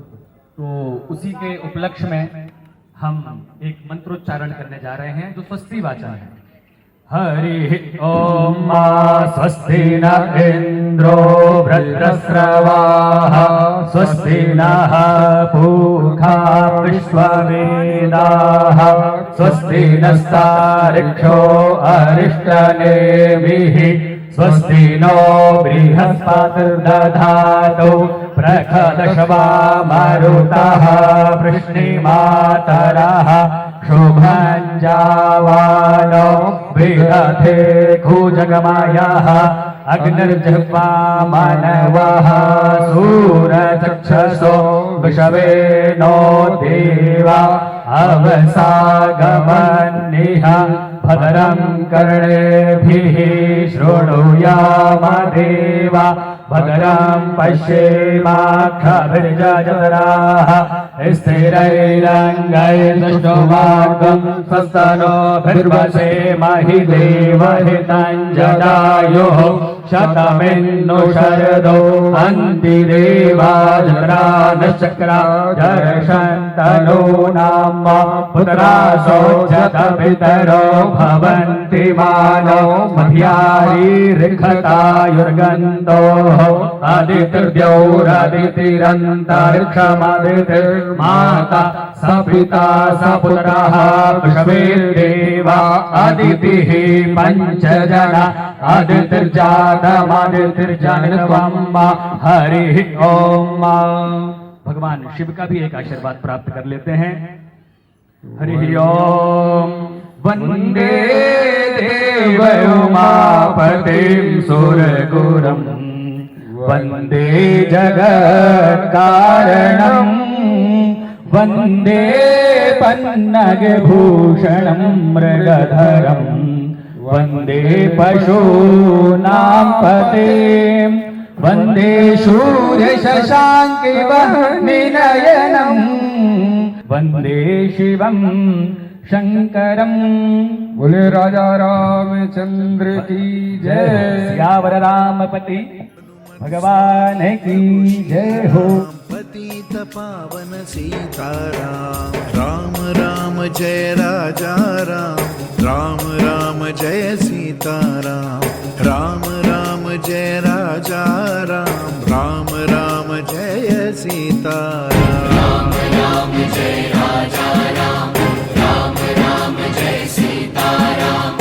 तो उसी के उपलक्ष्य में हम एक मंत्रोच्चारण करने जा रहे हैं जो स्वस्ति वाचन है। हरि ओम स्वस्ति न इंद्रो वृत्रस्रवाः स्वस्ति नः पूषा विश्ववेदाः स्वस्ति नस्तार्क्ष्यो अरिष्टनेमिः स्वस्ति नो बृहस्पतिर्दधातु प्रखदशवा मरुतः वृष्णिमातरः शुभञ्जावानो बृहते खुजगमायः अग्निर्जिह्वा मनवः सूरचक्षसो विषवे नो देवा अवसागमन्निह भद्रं कर्णेभिः शृणुयाम देवा भद्रं पश्येमाक्षभिर्यजत्राः स्थिरैरङ्गैर्दुष्टुमार्गं स्वस्तनोभिर्वसेमहि देवहितं जटायुः शतमिन्नु शरदो अन्ति देवाजरानश्चक्रा जरशन्तनो नाम पुत्रासो जतपितरो भवन्ति मानो मध्यारीरिखतायुर्गन्धोः आदितिर्द्यौरदितिरन्तरिक्षमदितिर्माता सपिता सपुत्रः विश्वेर्देवा अदितिः पञ्चजना अदितिर्जातमदितिर्जनित्वं हरिः ओम। भगवान शिव का भी एक आशीर्वाद प्राप्त कर लेते हैं। हरिः ओम। वंदे देव उमापतिं सुरगुरुं वंदे जगत्कारणं वंदे पन्नगभूषणं मृगधरं वंदे पशूनां पतिं वंदे सूर्यशशाङ्कवह्निनयनं वंदे शिवं शंकरम। बोले राजा रामचंद्र की जय। सियावर रामपति भगवान की जय हो। पतित पावन सीताराम राम राम जय राजा राम राम राम जय सीताराम राम राम जय राजा राम राम राम जय सीताराम राम राम जय राजा राम राम राम जय सीताराम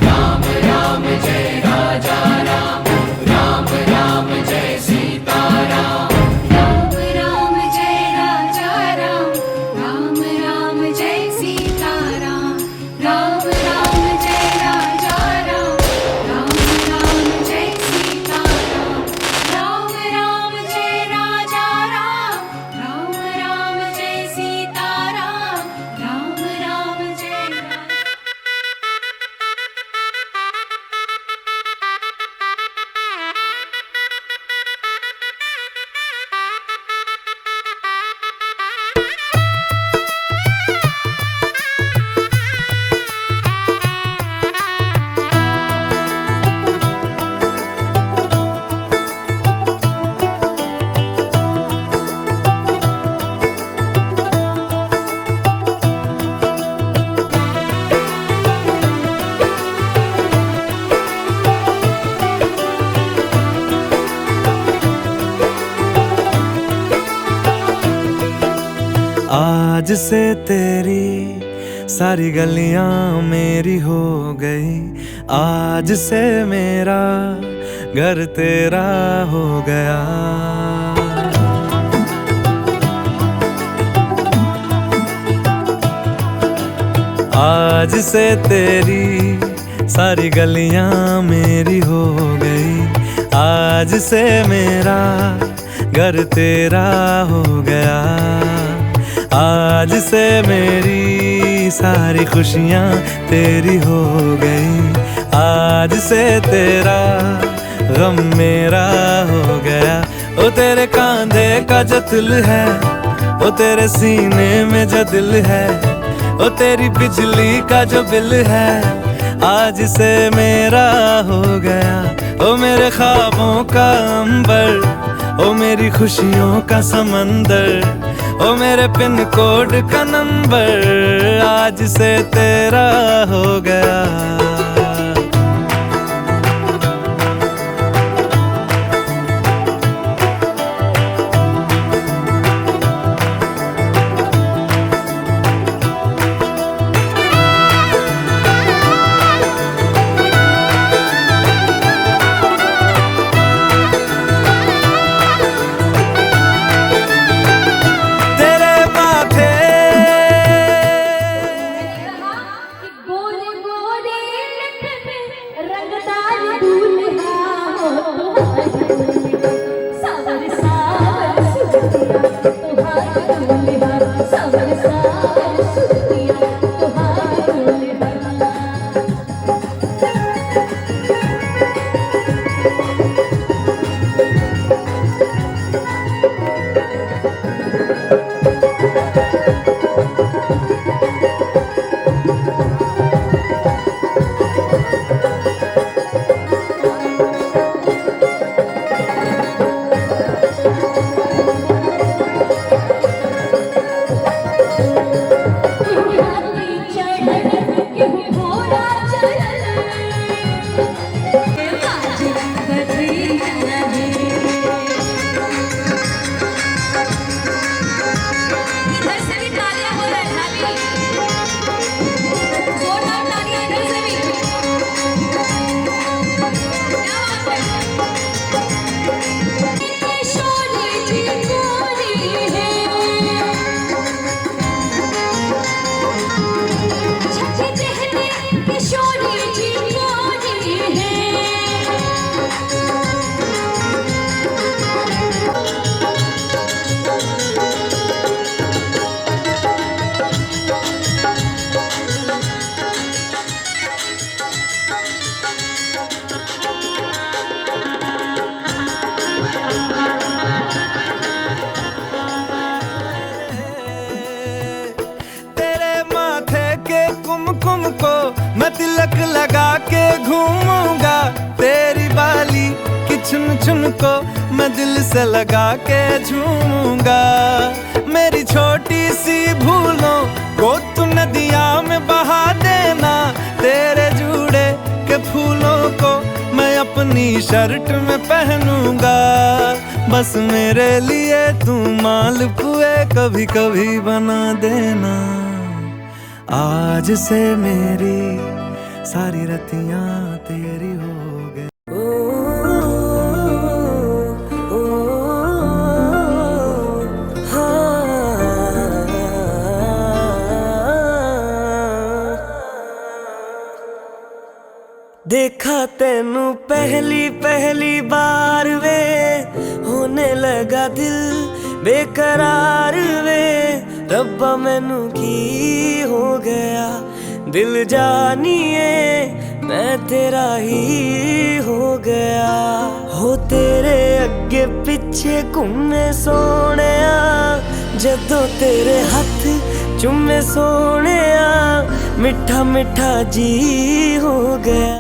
राम राम जय राजा राम राम राम जय सीताराम राम राम जय राजा राम राम राम जय सीताराम राम राम जय राजा आज से तेरी सारी गलियां मेरी हो गई, आज से मेरा घर तेरा हो गया। आज से तेरी सारी गलियां मेरी हो गई, आज से मेरा घर तेरा हो गया। आज से मेरी सारी खुशियां तेरी हो गई, आज से तेरा गम मेरा हो गया। ओ तेरे कांधे का जो दिल है, ओ तेरे सीने में जो दिल है, ओ तेरी बिजली का जो बिल है, आज से मेरा हो गया। ओ मेरे ख्वाबों का अंबर, ओ मेरी खुशियों का समंदर, ओ मेरे पिन कोड का नंबर, आज से तेरा हो गया। मैं तिलक लगा के घूमूंगा, तेरी बाली की चुन चुन को मैं दिल से लगा के झूमूंगा। मेरी छोटी सी भूलों को तू नदिया में बहा देना, तेरे जूड़े के फूलों को मैं अपनी शर्ट में पहनूंगा। बस मेरे लिए तू मालपुए कभी कभी बना देना। आज से मेरी सारी रतियां तेरी हो गई। देखा तेनू पहली पहली बार वे, होने लगा दिल बेकरार वे। रब्बा मैनू की हो गया, दिल जानिए मैं तेरा ही हो गया। हो तेरे अगे पिछे घूमे सोनिया, जदों तेरे हथ चुमे सोनिया, मिठा मिठा जी हो गया।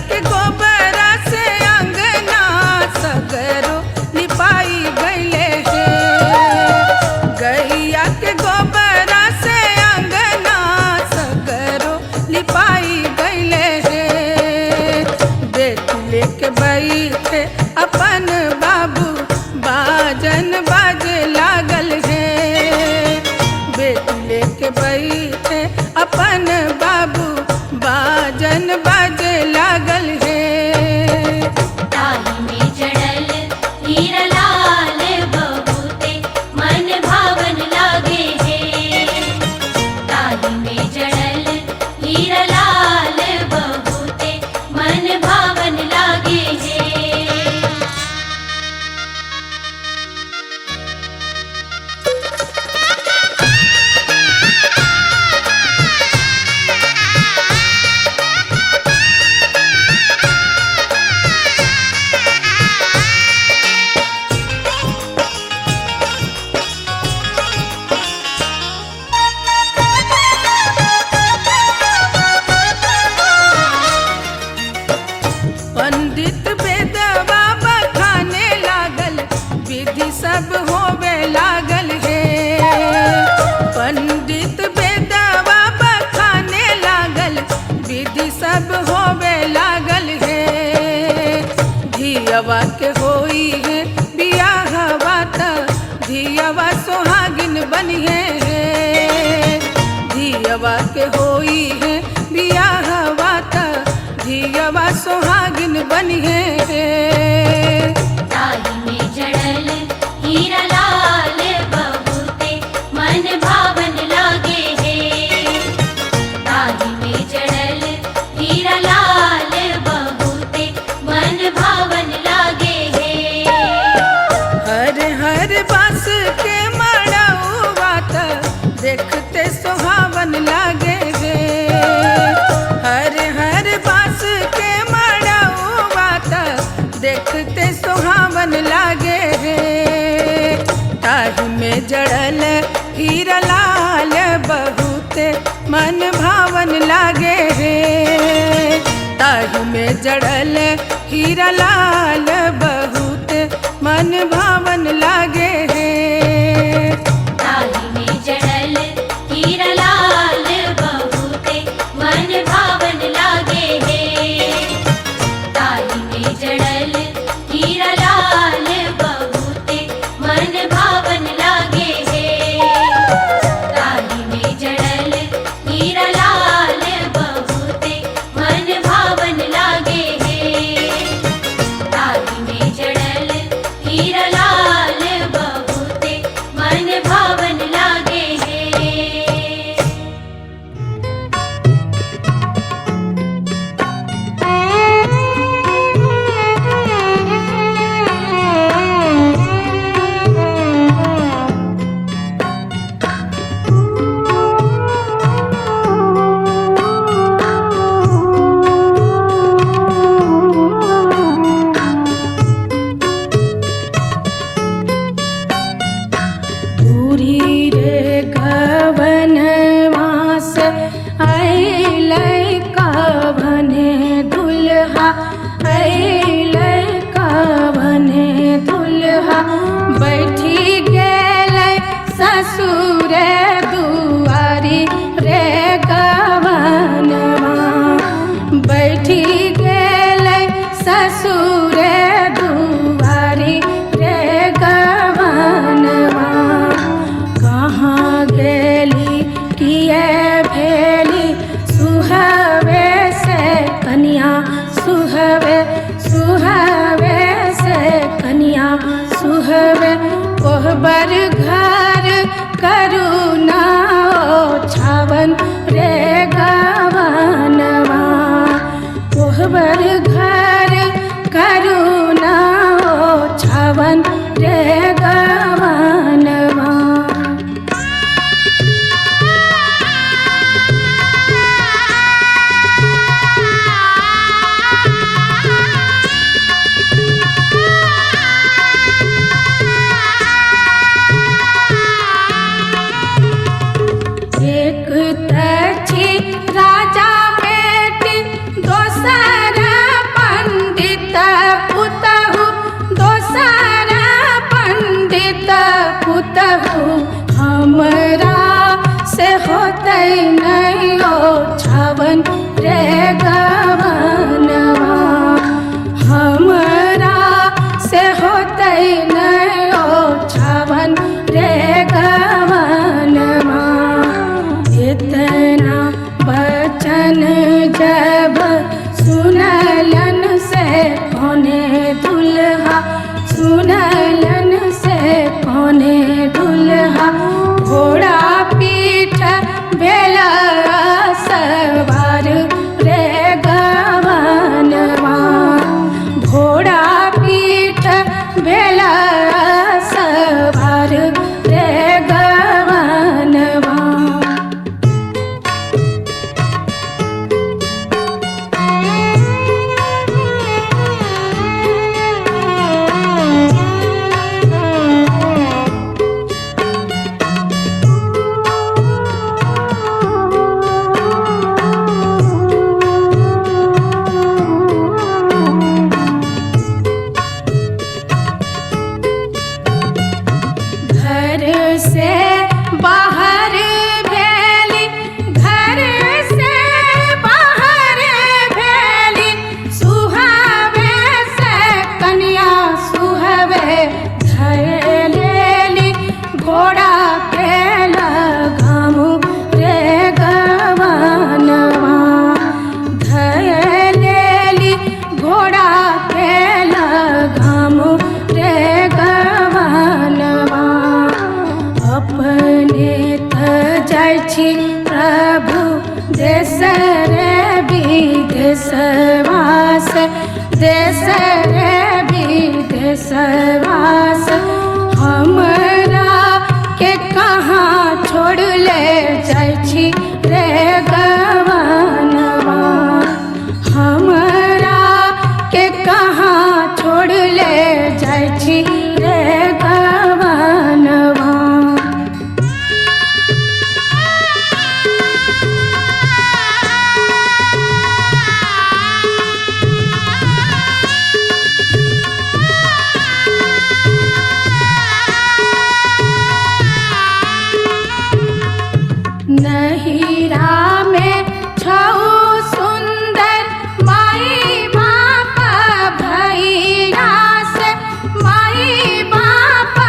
के गोबरा से अंगना सगरो लिपाई गईले हे गैया के गोबरा से अंगना सगरो लिपाई गईले हे बेटी लेके बैठे अपन बाबू बाजन बाजे लागल हे बेटी लेके बैठे अपन बाबू बाजन बाजे लागल हे ताही में जड़ल हीरा लाल बहुते मन भावन लागे हे ताही में जड़ल हीरा लाल बहुते मन भावन लागे हे पंडित बेदवा बखाने लागल विधि सब होवे लागल हे पंडित बेदवा बखाने लागल विधि सब होवे लागल हे धियवा के होई है बियाहवा त धियवा सोहागिन बनिए हे धियवा के होई है बियाहवा त धियवा सोहागिन बनिए हे ताही में जड़ल हीरा लाल बहुते मन भावन लागे हे ताही में जड़ल हीरा लाल बहुते मन भावन लागे हे हर हर बास के मड़ौवा त देखते सोहावन लागे हे हर हर बास के मड़ौवा त देखते सोहावन लागे हे ताही में जड़ल हीरा लाल बहुते मन भावन लागे हे ताही में जड़ल हीरा लाल बहुते मन भावन लागे हे ताही में जड़ल हीरा लाल बहुते मन भावन लागे हे ताही में जड़ल हीरा लाल बहुते मन भावन लागे हे ताही में जड़ल हीरा लाल बहुते मन भावन लागे हे ताही में जड़ल हीरा लाल बहुते गवनवा हमरा से होतै नहीं ओछावन रे गवनवा इतना बचन जब सुनलन से पौने दुल्हा सुनलन से पौने दुल्हा घोड़ा पीठ भेला सवार रे गवनवा घोड़ा पीठ भेला सवार रे गवनवा घर से बाहर भेली घर से बाहर भेली सुहावे से कन्या सुहावे धर लेली घोड़ा के लगाम रे गवनवा धर लेली घोड़ा के लगाम रे गवनवा अपने त जाइ छी प्रभु देश रे विदेशवास देश रे विदेशवास हमरा के कहाँ छोड़ ले जाइ छी रे गवनवा हमरा के कहाँ छोड़ ले जाइ छी रे गवनवा नहिरा में छौ सुंदर माई बाप भैया से माई बाप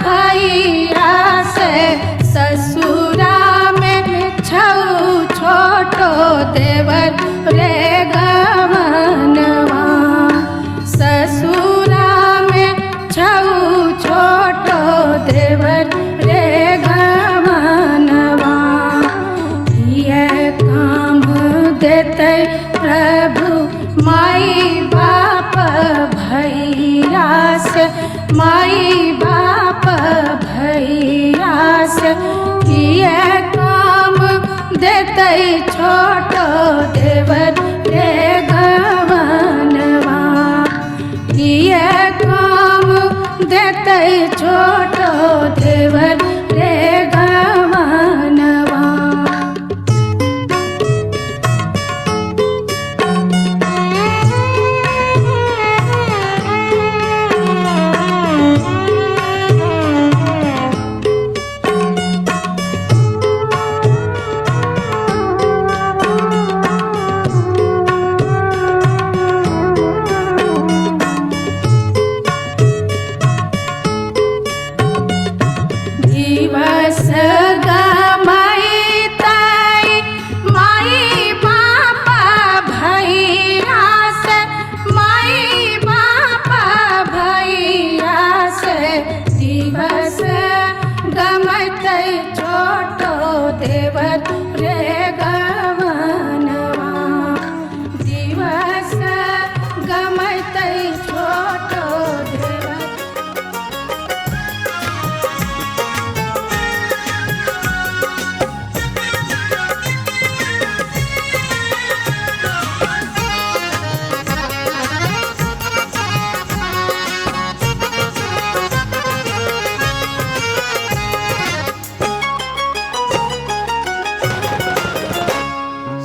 भैया से ससुरा में छौ छोटो देवर रे गवनवा ससुरा में छौ छोटो देवर रे गवनवा ये काम देते प्रभु माई बाप भैया से माई बाप भैया से ये काम देते छोटो देवर रे गवनवा ये काम देते छोटो देवर रे गवनवा दिवस गमाई ताई माई बाप भैया से माई बाप भैया से दिवस गमतै छोटो देवर रे गवनवा दिवस गमतै छोटो देवर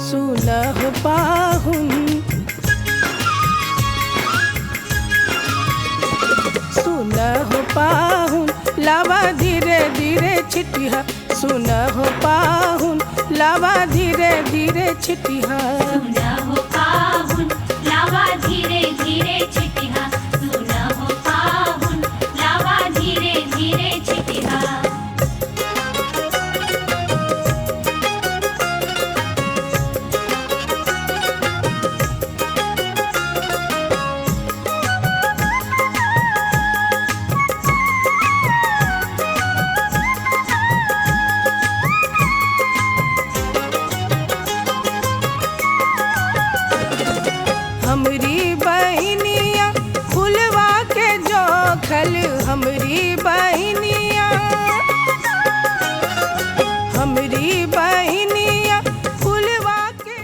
सुलह पाहुन सुलह पाहुन लावा धीरे धीरे छिटिया सुलह पाहुन लावा धीरे धीरे छिटिया फागुन लावा धीरे धीरे चिटिहा सुन हो फागुन लावा धीरे धीरे चिटिहा हमरी बहनिया फुलवा के जोखल हमरी बहनिया फुलवा के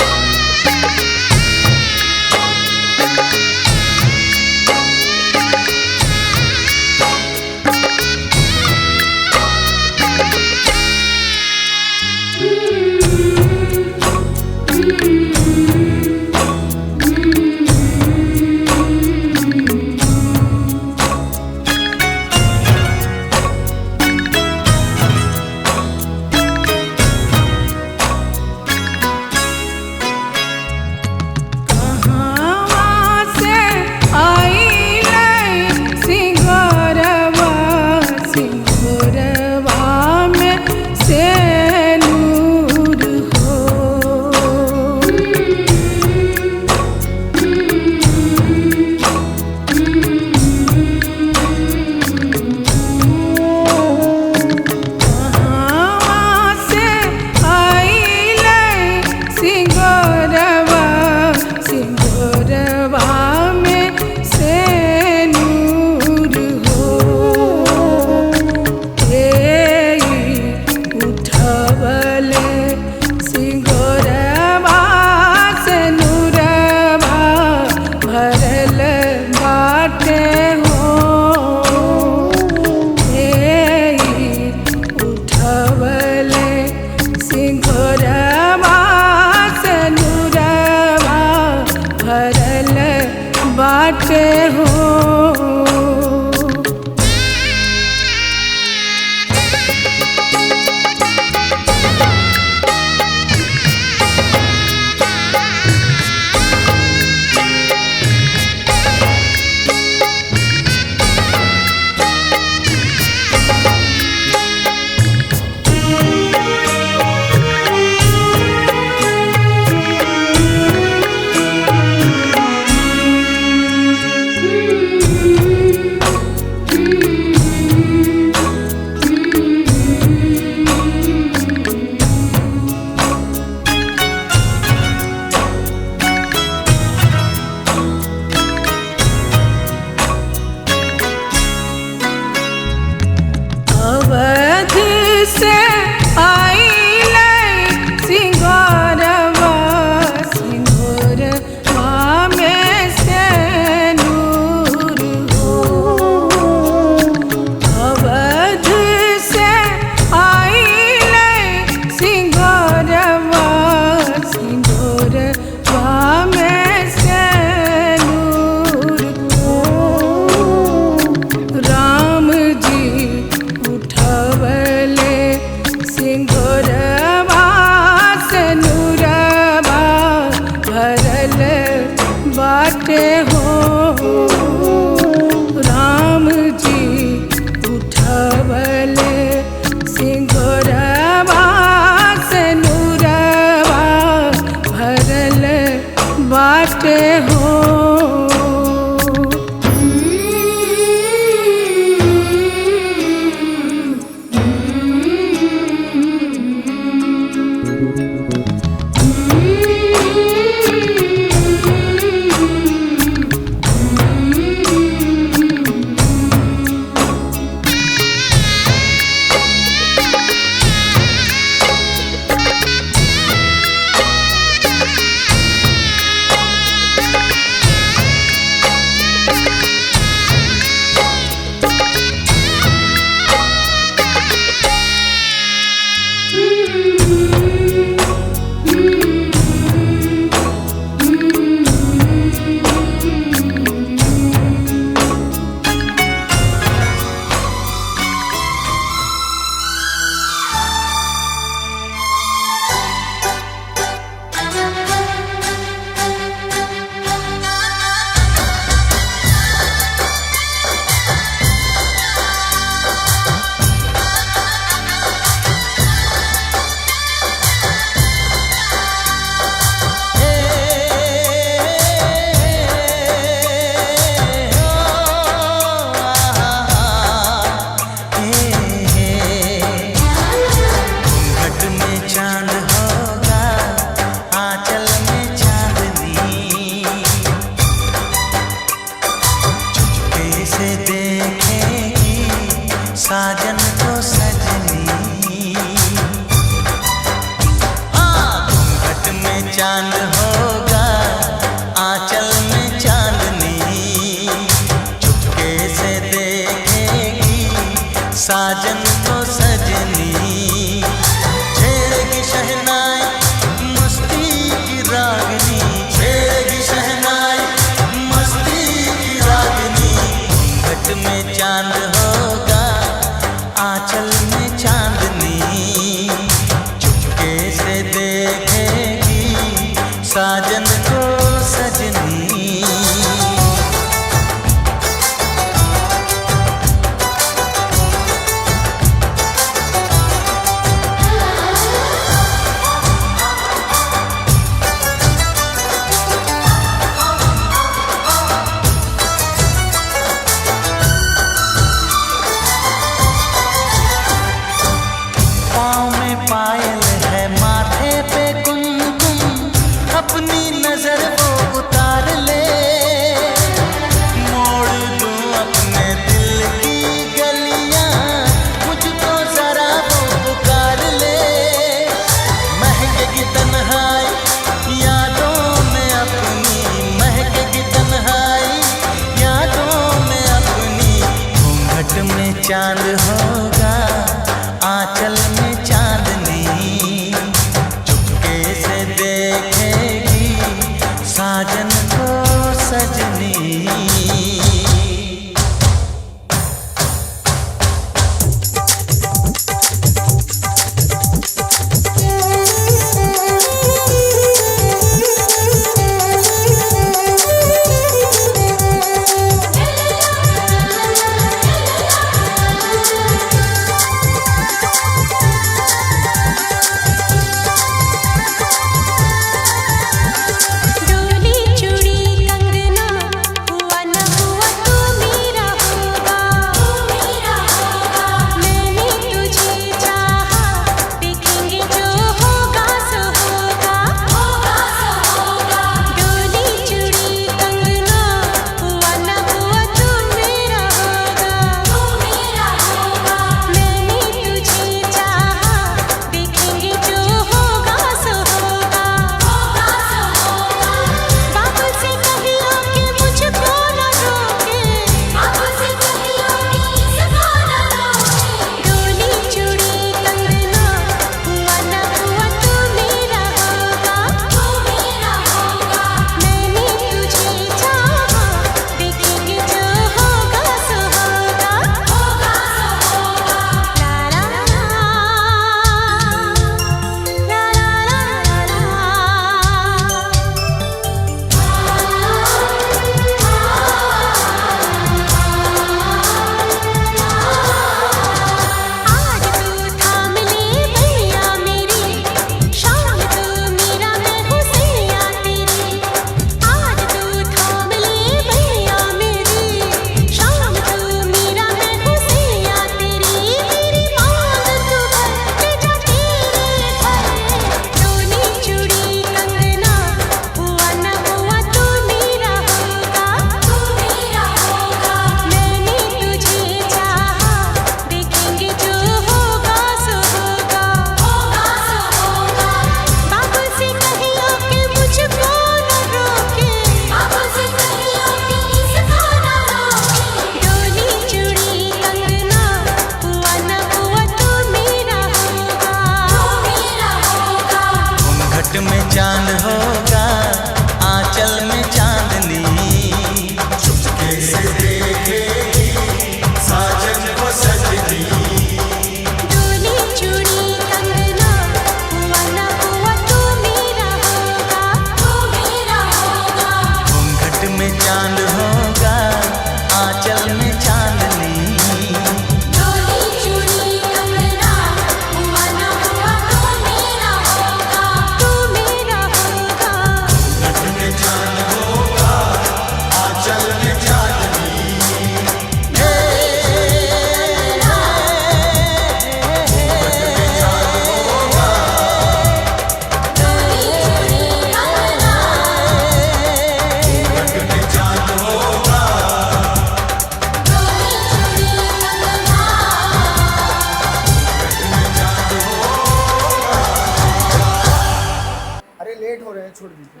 छोड़ दीजिए।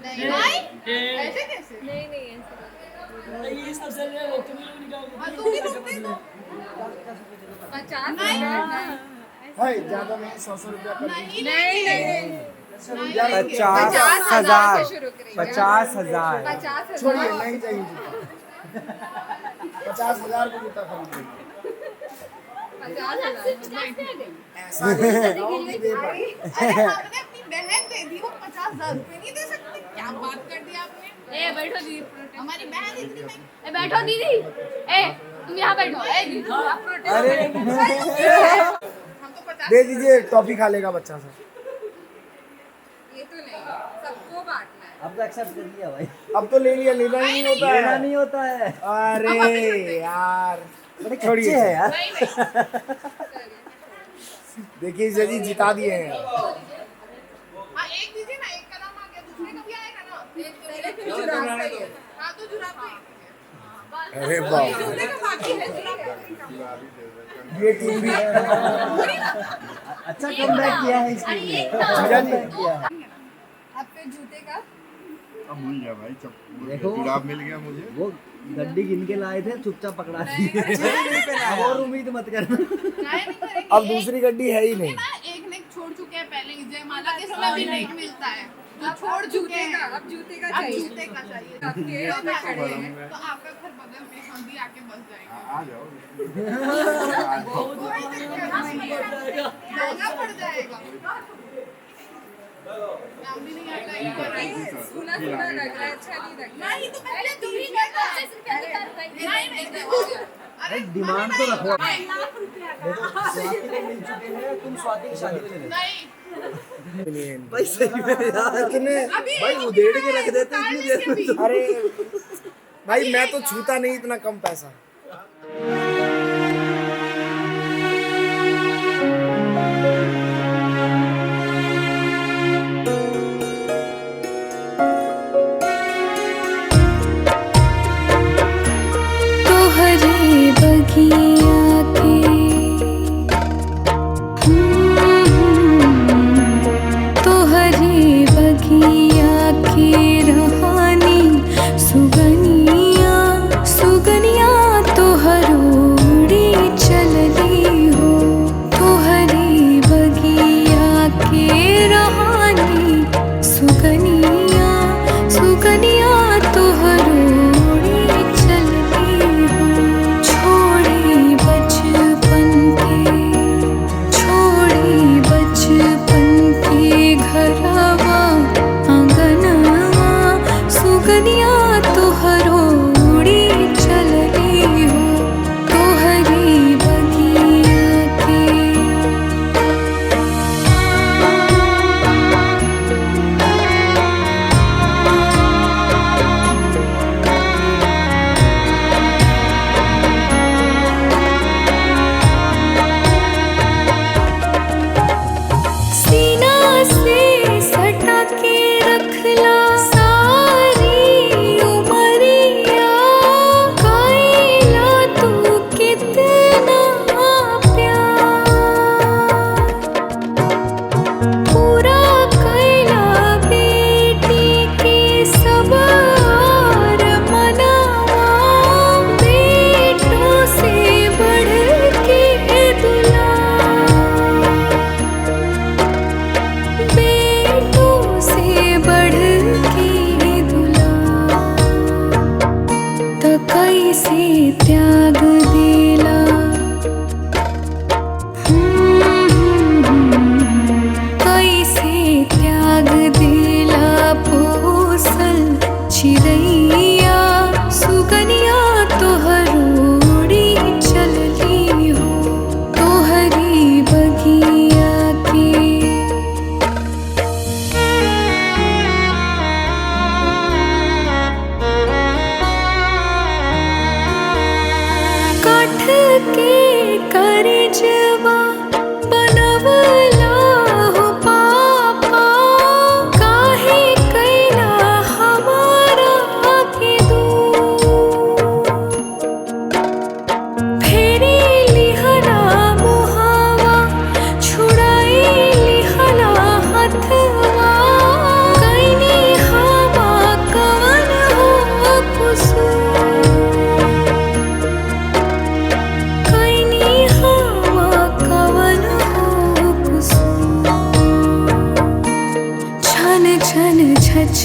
ऐसे कैसे? नहीं ऐसे भाई ज्यादा नहीं, 100 रुपया कर दीजिए। नहीं 50,000 50,000 छोड़िए, नहीं चाहिए जूता। 50,000 को जूता खरीदिए। ऐसा नहीं बताओ कि बेबाकी। अपनी बहन दे दी, वो 50,000 रुपए नहीं दे सकते? क्या बात कर दी आपने? ए बैठो दीदी, हमारी बहन इतनी महंगी। ए बैठो दीदी, ए तुम यहाँ बैठो। ए दीदी आप प्रोटेस्ट। दे दीजिए, टॉफी खा लेगा बच्चा सब। ये तो नहीं, सबको बांटना है। अब तो एक्सेप्ट कर लिया भाई। अब तो ले लिया, लेना नहीं होता है। लेना नहीं होता है। अरे यार बड़े कच्चे हैं यार। देखिए जी जिता दिए हैं। हाँ एक दीजिए ना, एक का नाम आ गया, दूसरे का भी आएगा ना। एक जुराब का ही है। हाँ तो जुराब का ही है। अरे बाप दूसरे का बाकी है जुराब का। ये टीम भी अच्छा कमबैक किया है इसके लिए। आपके जूते का अब मिल गया भाई, देखो जुराब मिल गया मुझे। वो गड्डी गिन के लाए थे, चुपचाप पकड़ा दी। और उम्मीद मत करना। अब दूसरी गड्डी है ही नहीं। एक नेक छोड़ चुके हैं पहले, जयमाला के समय भी नेक मिलता है, जो छोड़ चुके हैं। अब जूते का चाहिए, जूते का चाहिए। तो आपका घर बगल में, हम भी आके बस जाएंगे। आ जाओ। महंगा पड़ जाएगा। नाम भी नहीं आता है। सुना लग रहा है, अच्छा नहीं लग रहा है। नहीं तो पहले तुम ही कहता है। अरे डिमांड तो रखो। लाख रुपया तुम स्वाति की शादी में ले लेना। नहीं भाई सही में यार, इतने भाई उधेड़ के रख देते इतनी देर में तो। अरे भाई मैं तो छूता नहीं इतना कम पैसा। सुगनिया सुगनिया तोहरो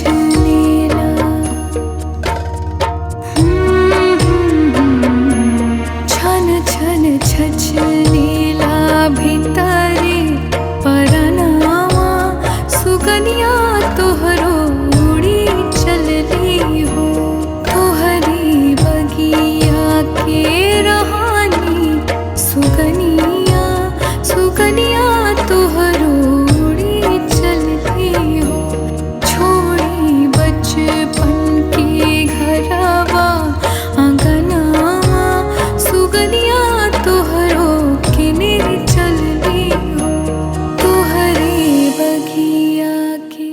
नीला छन छन छछ नीला भीतरी परनावा सुगनिया तोहरो उड़ी चलली हो तोहरी बगिया के रहानी सुगनिया सुगनिया तोहरो उड़ी चलली हो छोड़ी बचपन के घरवा आंगनवा सुगनिया तोहरो किने चलली हो तोहरे बगिया के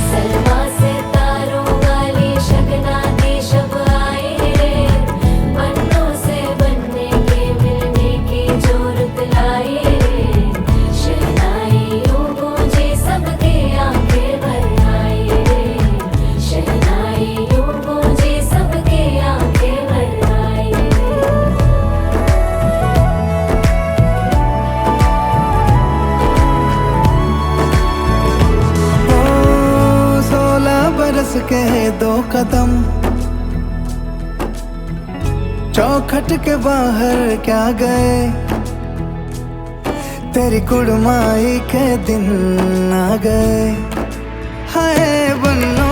सलमा से तारों वाली शगना देश अब आए रे बनों से बनने के मिलने की जोरत लाए रे शहनाइयों गूंजे सबके आंखें भर आए रे शहनाइयों गूंजे सबके आंखें भर आए ओ 16 बरस के 2 कदम चौखट के बाहर क्या गए तेरी कुड़माई के दिन आ गए हाय बन्नो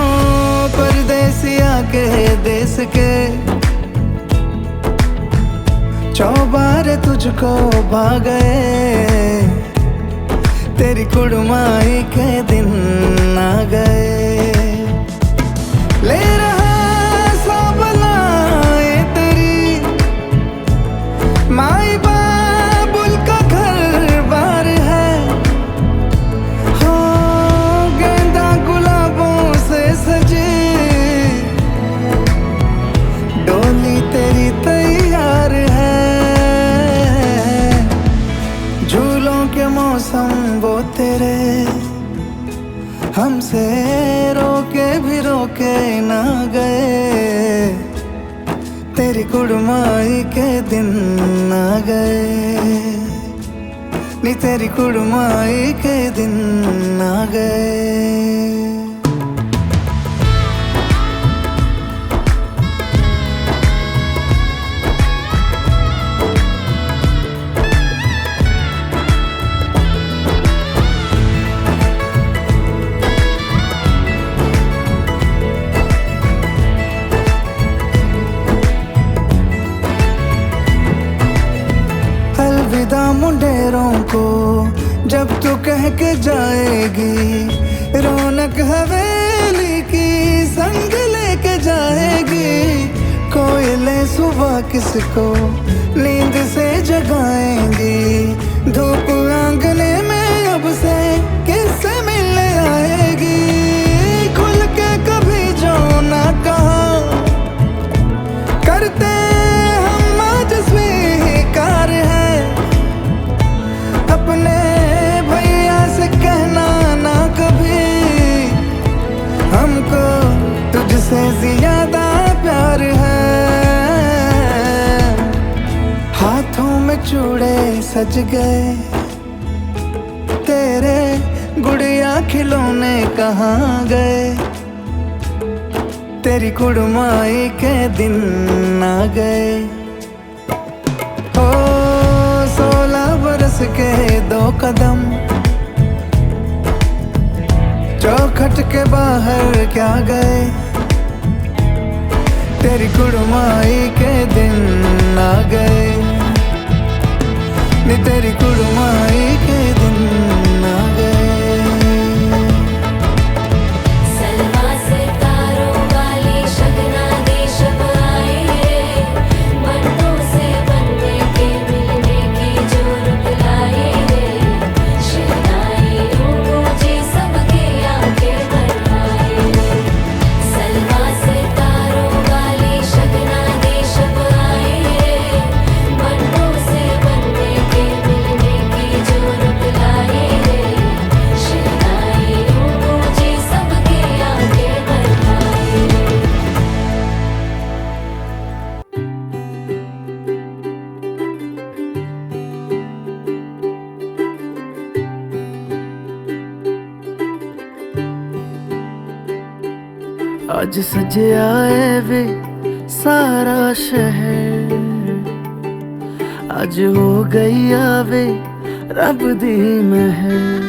परदेसिया के देश के चौबारे तुझको भा गए तेरी कुड़माई के दिन आ गए ले रहा सब लाए तेरी माई बाबुल का घर बार है हो गेंदा गुलाबों से सजे डोली तेरी तैयार है झूलों के मौसम वो तेरे हमसे रोके भी रोके ना गए तेरी कुड़माई के दिन आ गए नी तेरी कुड़माई के दिन आ गए अलविदा मुंडेरों को जब तू कह के जाएगी रौनक हवेली की संग लेके जाएगी कोयले सुबह किसको नींद से जगाएंगी धूप आंगने में अब से किससे मिलने आएगी खुल के कभी जो ना कहा करते हम आज स्वीकार है अपने भैया से कहना ना कभी हमको तुझसे ज्यादा प्यार है हाथों में चूड़े सज गए तेरे गुड़िया खिलौने कहाँ गए तेरी कुड़माई के दिन आ गए ओ 16 बरस के 2 कदम चौखट के बाहर क्या गए तेरी कुड़माई के दिन आ गए नी तेरी कुड़माई के दिन आ गए सलमा से तारों वाली शगना देश अब आए रे बनों से बनने के मिलने की जोरत लाए रे शहनाइयों गूंजे सबके आंखें भर आए रे सलमा से तारों वाली शगना देश अब आए रे बनों से बनने के मिलने की जोरत अज सजया है वे सारा शहर, अज हो गई आवे रब दी महर।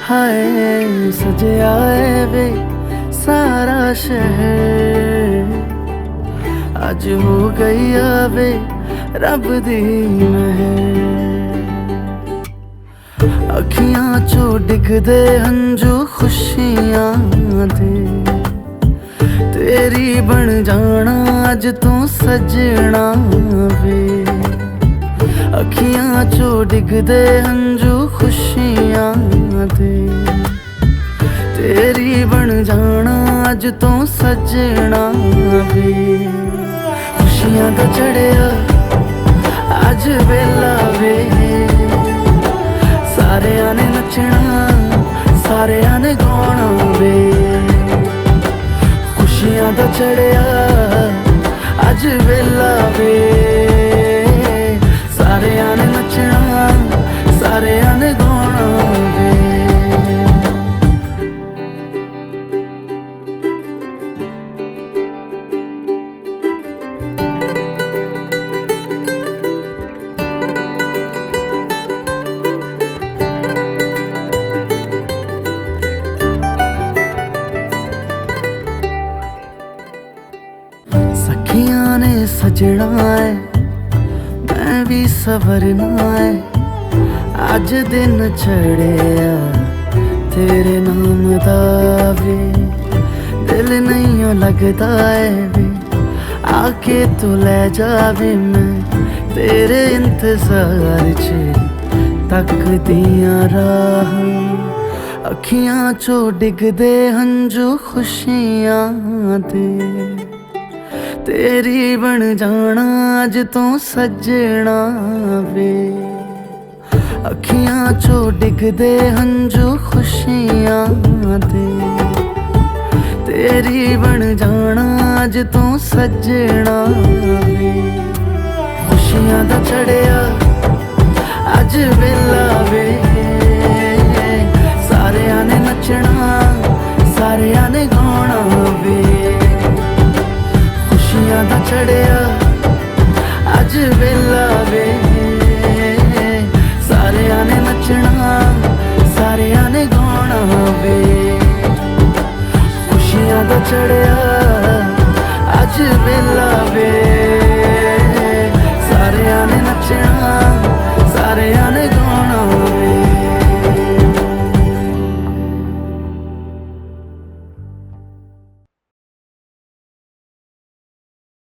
हाय सजया है वे सारा शहर, अज हो गई आवे रब दी महर। अखियां चो डिगदे हंजू खुशियां दे, तेरी बन जाना अज तू सजना वे। अखियां चो डिगदे हंजू खुशियां दे, तेरी बन जाना अज तू सजना वे। खुशियां दा चढ़िया अज वेला वे, सारेयां ने नचना सारेयां ने गाना वे। खुशियां दा चढ़िया अज वेला वे, सारेयां ने नचना सारेयां ने गाना वे। सखियां ने सजना है मैं भी सवरना है, अज दिन चढ़िया तेरे नाम दा वे। दिल नहीं लगता है वे, आके तू ले जावे मैं तेरे इंतजार च तकदियां राह। अखियां चो डिगदे हंजू खुशियां दे, तेरी बन जाना अज तू सजना वे। अखियां चो डिगदे हंजू खुशियां दे, तेरी बन जाना अज तू सजना वे। खुशियां दा चढ़िया अज वेला वे, सारेयां ने नचना सारेयां ने गाना वे। खुशियां दा चढ़िया अज वेला वे, सारेयां ने नचना सारेयां ने गाना वे। खुशियां दा चढ़िया